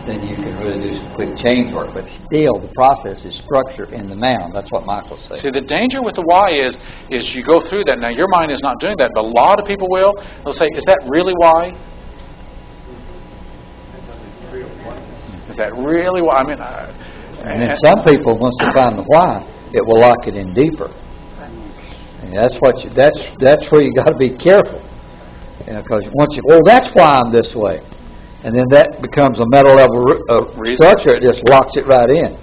Then you can really do some quick change work. But still, the process is structure in the now. That's what Michael's saying. See, the danger with the why is you go through that. Now, your mind is not doing that, but a lot of people will. They'll say, is that really why? Is that really why? I mean, and then some people, once they find the why, it will lock it in deeper. And that's where you got to be careful. Because once that's why I'm this way. And then that becomes a meta level structure. It just locks it right in.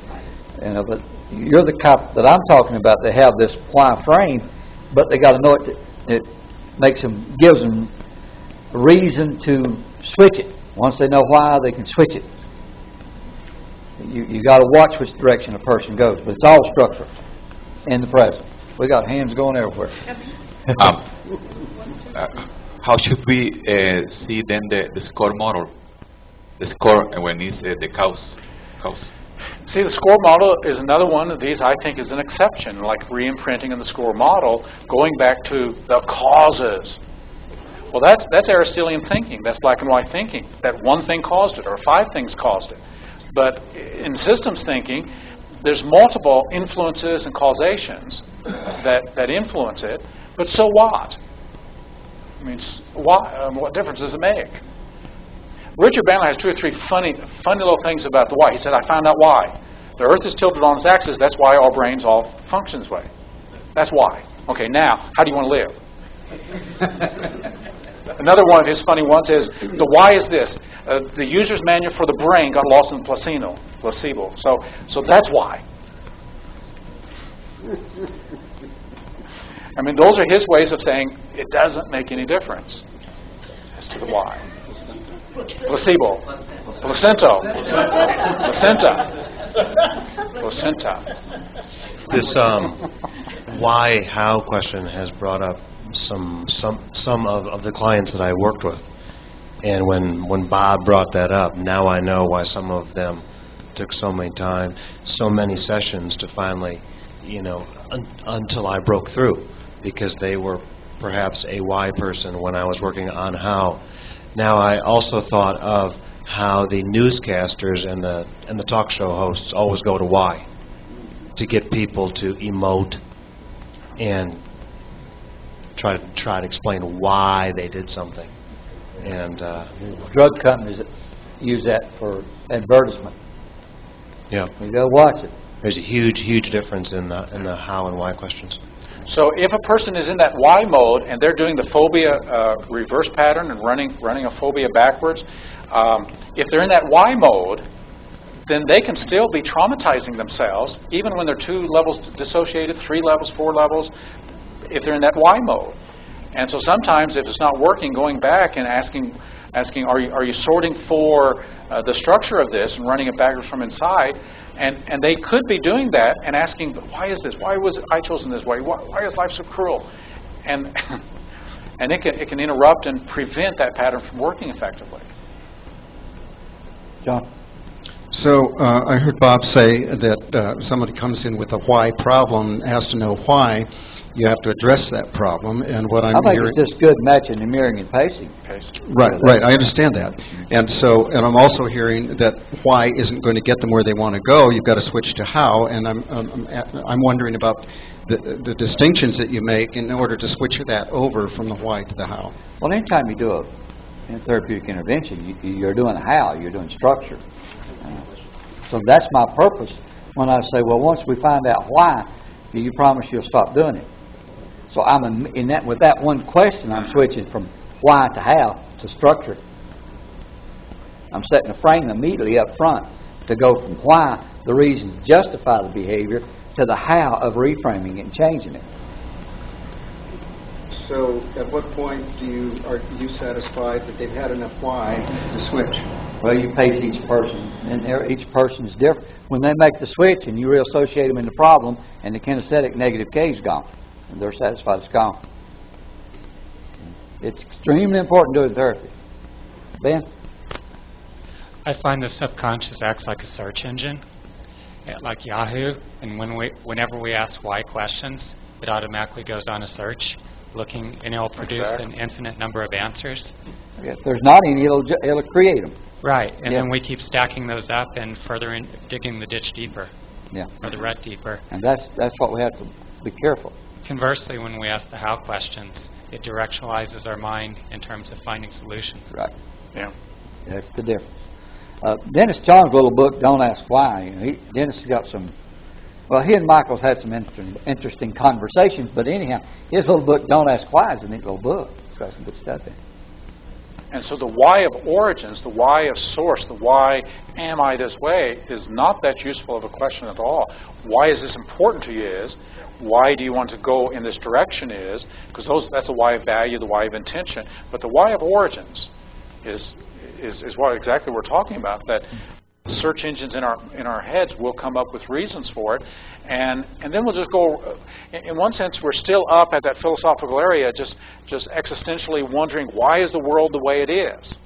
But you're the cop that I'm talking about. They have this why frame, but they got to know it. It gives them a reason to switch it. Once they know why, they can switch it. You got to watch which direction a person goes, but it's all structure in the present. We got hands going everywhere. How should we see then the score model? The score when it's the cause. See, the score model is another one of these I think is an exception, like re-imprinting in the score model, going back to the causes. Well, that's Aristotelian thinking. That's black and white thinking. That one thing caused it, or 5 things caused it. But in systems thinking, there's multiple influences and causations that influence it. But so what? I mean, what difference does it make? Richard Bandler has 2 or 3 funny little things about the why. He said, I found out why. The Earth is tilted on its axis. That's why our brains all function this way. That's why. Okay, now, how do you want to live? Another one of his funny ones is, the why is this. The user's manual for the brain got lost in the placebo. So that's why. I mean, those are his ways of saying it doesn't make any difference as to the why. Placebo. Placenta. This why, how question has brought up some of the clients that I worked with. And when Bob brought that up, now I know why some of them took so many sessions to finally, until I broke through, because they were perhaps a why person when I was working on how. Now I also thought of how the newscasters and the talk show hosts always go to why, to get people to emote and try to explain why they did something. And drug companies use that for advertisement. Yeah, you go watch it. There's a huge difference in the how and why questions. So if a person is in that why mode and they're doing the phobia reverse pattern and running a phobia backwards, if they're in that why mode, then they can still be traumatizing themselves, even when they're 2 levels dissociated, 3 levels, 4 levels, if they're in that why mode. And so sometimes if it's not working, going back and asking, are you sorting for the structure of this and running it backwards from inside? And they could be doing that and asking, but why is this? Why was I chosen this way? Why is life so cruel? And it can interrupt and prevent that pattern from working effectively. John? So I heard Bob say that somebody comes in with a why problem, has to know why. You have to address that problem, and what I'm hearing... I think it's just good matching and mirroring and pacing. Right, I understand that. And I'm also hearing that why isn't going to get them where they want to go. You've got to switch to how, and I'm wondering about the distinctions that you make in order to switch that over from the why to the how. Well, anytime you do a therapeutic intervention, you're doing how, you're doing structure. So that's my purpose when I say, well, once we find out why, do you promise you'll stop doing it? So I'm with that one question, I'm switching from why to how to structure. I'm setting a frame immediately up front to go from why, the reasons justify the behavior, to the how of reframing it and changing it. So at what point are you satisfied that they've had enough why to switch? Well, you pace each person, and each person is different. When they make the switch and you reassociate them in the problem, and the kinesthetic negative K is gone, and they're satisfied it's gone. It's extremely important to do therapy. Ben? I find the subconscious acts like a search engine, like Yahoo, and whenever we ask why questions, it automatically goes on a search, looking, and it'll produce an infinite number of answers. If there's not any, it'll create them. Right, and then we keep stacking those up and further digging the ditch deeper, or the rut deeper. And that's what we have to be careful. Conversely, when we ask the how questions, it directionalizes our mind in terms of finding solutions. Right. Yeah. That's the difference. Dennis John's little book, Don't Ask Why. Dennis has got some. Well, he and Michael's had some interesting conversations, but anyhow, his little book, Don't Ask Why, is a neat little book. It's got some good stuff in it. And so the why of origins, the why of source, the why am I this way is not that useful of a question at all. Why is this important to you is, why do you want to go in this direction is, because that's the why of value, the why of intention. But the why of origins is what exactly we're talking about, that search engines in our heads will come up with reasons for it, and then we'll just go. In one sense, we're still up at that philosophical area, just existentially wondering why is the world the way it is,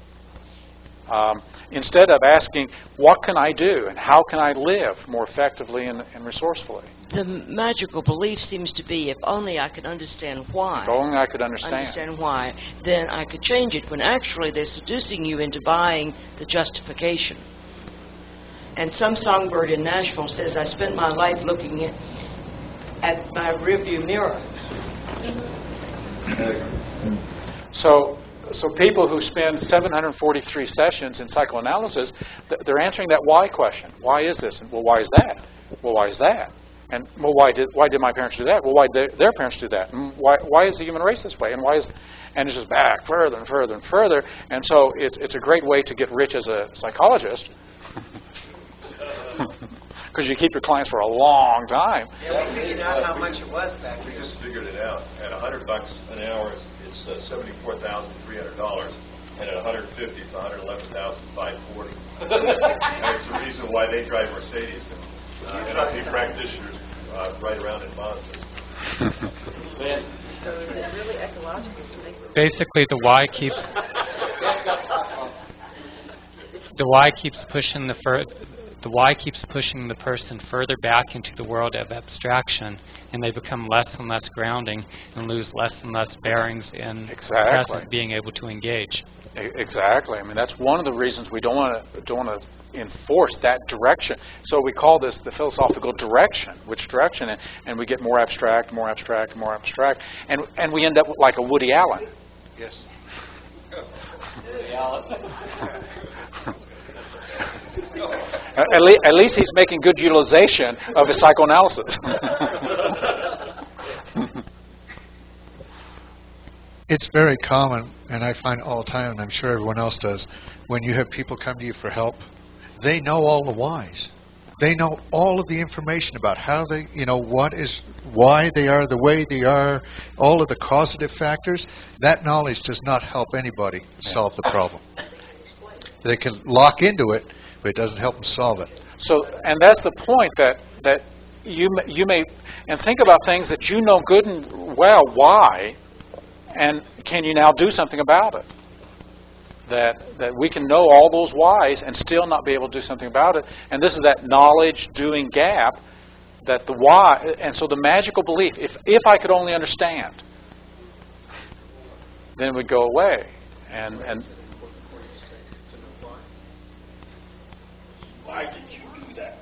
instead of asking what can I do and how can I live more effectively and resourcefully. The magical belief seems to be if only I could understand why. If only I could understand. Understand why, then I could change it. When actually they're seducing you into buying the justification. And some songbird in Nashville says, I spent my life looking at my rearview mirror. So people who spend 743 sessions in psychoanalysis, they're answering that why question. Why is this? And, well, why is that? Well, why is that? And, well, why did my parents do that? Well, why did their parents do that? And why is the human race this way? And why is... And it's just back further and further and further. And so it's a great way to get rich as a psychologist. Because you keep your clients for a long time. Yeah, we figured out how much it was back then. We just figured it out. At $100 an hour, it's $74,300, and at 150, it's $111,540. And it's the reason why they drive Mercedes and NLP practitioners ride around in Mazdas. So is it really ecological to make Basically, the why keeps pushing the person further back into the world of abstraction, and they become less and less grounding and lose less and less bearings in present being able to engage. Exactly. I mean, that's one of the reasons we don't want to enforce that direction. So we call this the philosophical direction. Which direction? And we get more abstract, more abstract, more abstract, and we end up like a Woody Allen. Yes. Woody Allen. At least he's making good utilization of his psychoanalysis. It's very common, and I find all the time, and I'm sure everyone else does, when you have people come to you for help, they know all the whys. They know all of the information about how they, why they are the way they are, all of the causative factors. That knowledge does not help anybody solve the problem. They can lock into it, but it doesn't help them solve it. So, and that's the point that you may, and think about things that you know good and well why, and can you now do something about it? That we can know all those whys and still not be able to do something about it. And this is that knowledge-doing gap, that the why, and so the magical belief, if I could only understand, then it would go away. And why did you do that?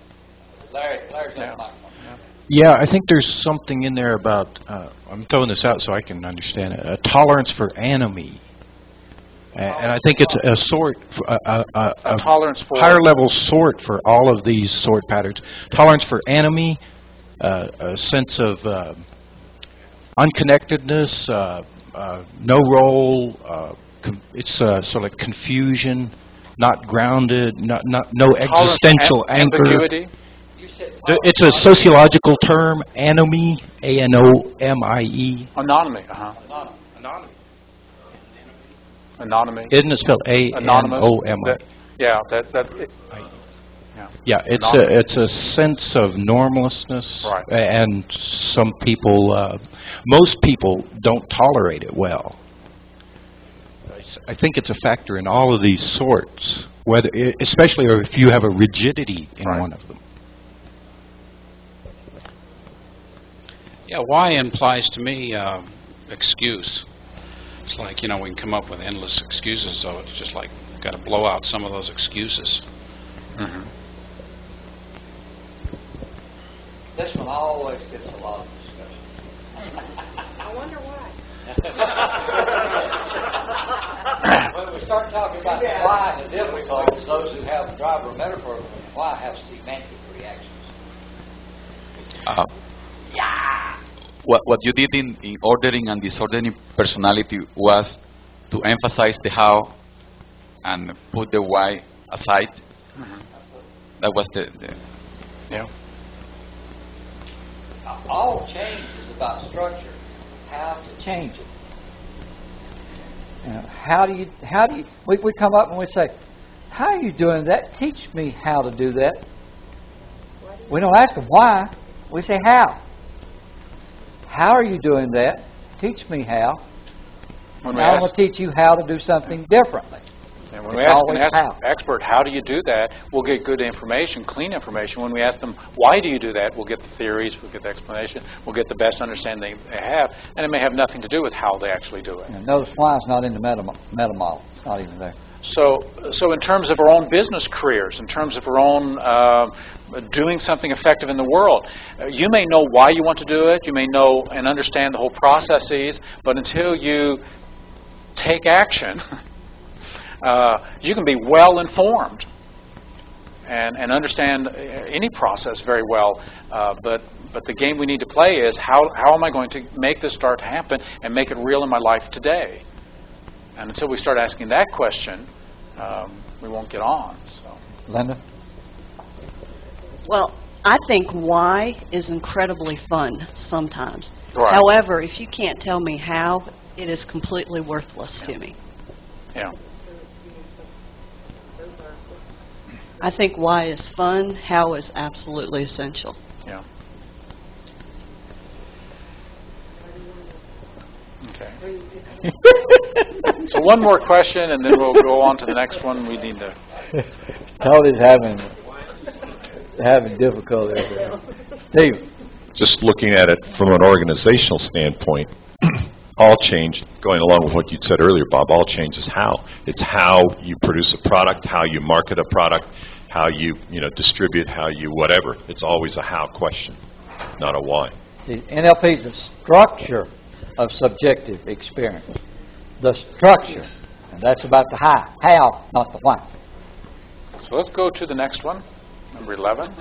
Larry's got a microphone. Yeah, I think there's something in there about, I'm throwing this out so I can understand it, a tolerance for enemy. And I think it's a sort, a tolerance for higher level sort for all of these sort patterns. Tolerance for enemy, a sense of unconnectedness, no role. It's sort of confusion, not grounded, no existential anchor. Ambiguity. It's a sociological term, anomie, A-N-O-M-I-E. Anonymity. Anonymity. Isn't it spelled A-N-O-M-I? Yeah, yeah, it's a sense of normlessness, right. And some people, most people don't tolerate it well. I think it's a factor in all of these sorts. whether, especially if you have a rigidity in one of them. Yeah, why implies to me excuse. It's like, we can come up with endless excuses, so it's just like, got to blow out some of those excuses. Mm-hmm. This one always gets a lot of discussion. I wonder why. When we start talking about the why and the difficulties, those who have the driver metaphor, why have semantic reactions? What you did in ordering and disordering personality was to emphasize the how and put the why aside. Mm-hmm. That was the yeah. All change is about structure. How to change it. How do you? We come up and we say, "How are you doing that? Teach me how to do that." We don't ask them why. We say how. How are you doing that? Teach me how. When now I'm going to teach you how to do something differently. And when we ask an expert, how do you do that, we'll get good information, clean information. When we ask them, why do you do that, we'll get the theories, we'll get the explanation, we'll get the best understanding they have, and it may have nothing to do with how they actually do it. And notice why it's not in the meta model. It's not even there. So in terms of our own business careers, in terms of our own doing something effective in the world, you may know why you want to do it, you may know and understand the whole processes, but until you take action, you can be well informed and understand any process very well, but the game we need to play is how am I going to make this start to happen and make it real in my life today? And until we start asking that question, we won't get on. So, Linda? Well, I think why is incredibly fun sometimes. Right. However, if you can't tell me how, it is completely worthless to me. Yeah. I think why is fun, how is absolutely essential. Yeah. Okay. So one more question, and then we'll go on to the next one. We need to. Tony's having difficulty there. Steve. Just looking at it from an organizational standpoint, all change, going along with what you said earlier, Bob, all change is how. It's how you produce a product, how you market a product, how you distribute, how you whatever. It's always a how question, not a why. See, NLP is the structure of subjective experience. The structure. And that's about the how, not the why. So let's go to the next one, number 11.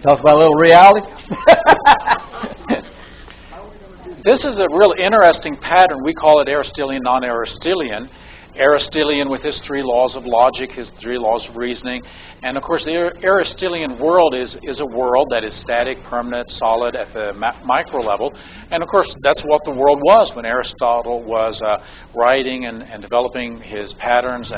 Talk about a little reality. This is a real interesting pattern. We call it Aristotelian, non-Aristotelian. Aristotelian with his 3 laws of logic, his 3 laws of reasoning. And of course, the Aristotelian world is a world that is static, permanent, solid at the micro level. And of course, that's what the world was when Aristotle was writing and developing his patterns.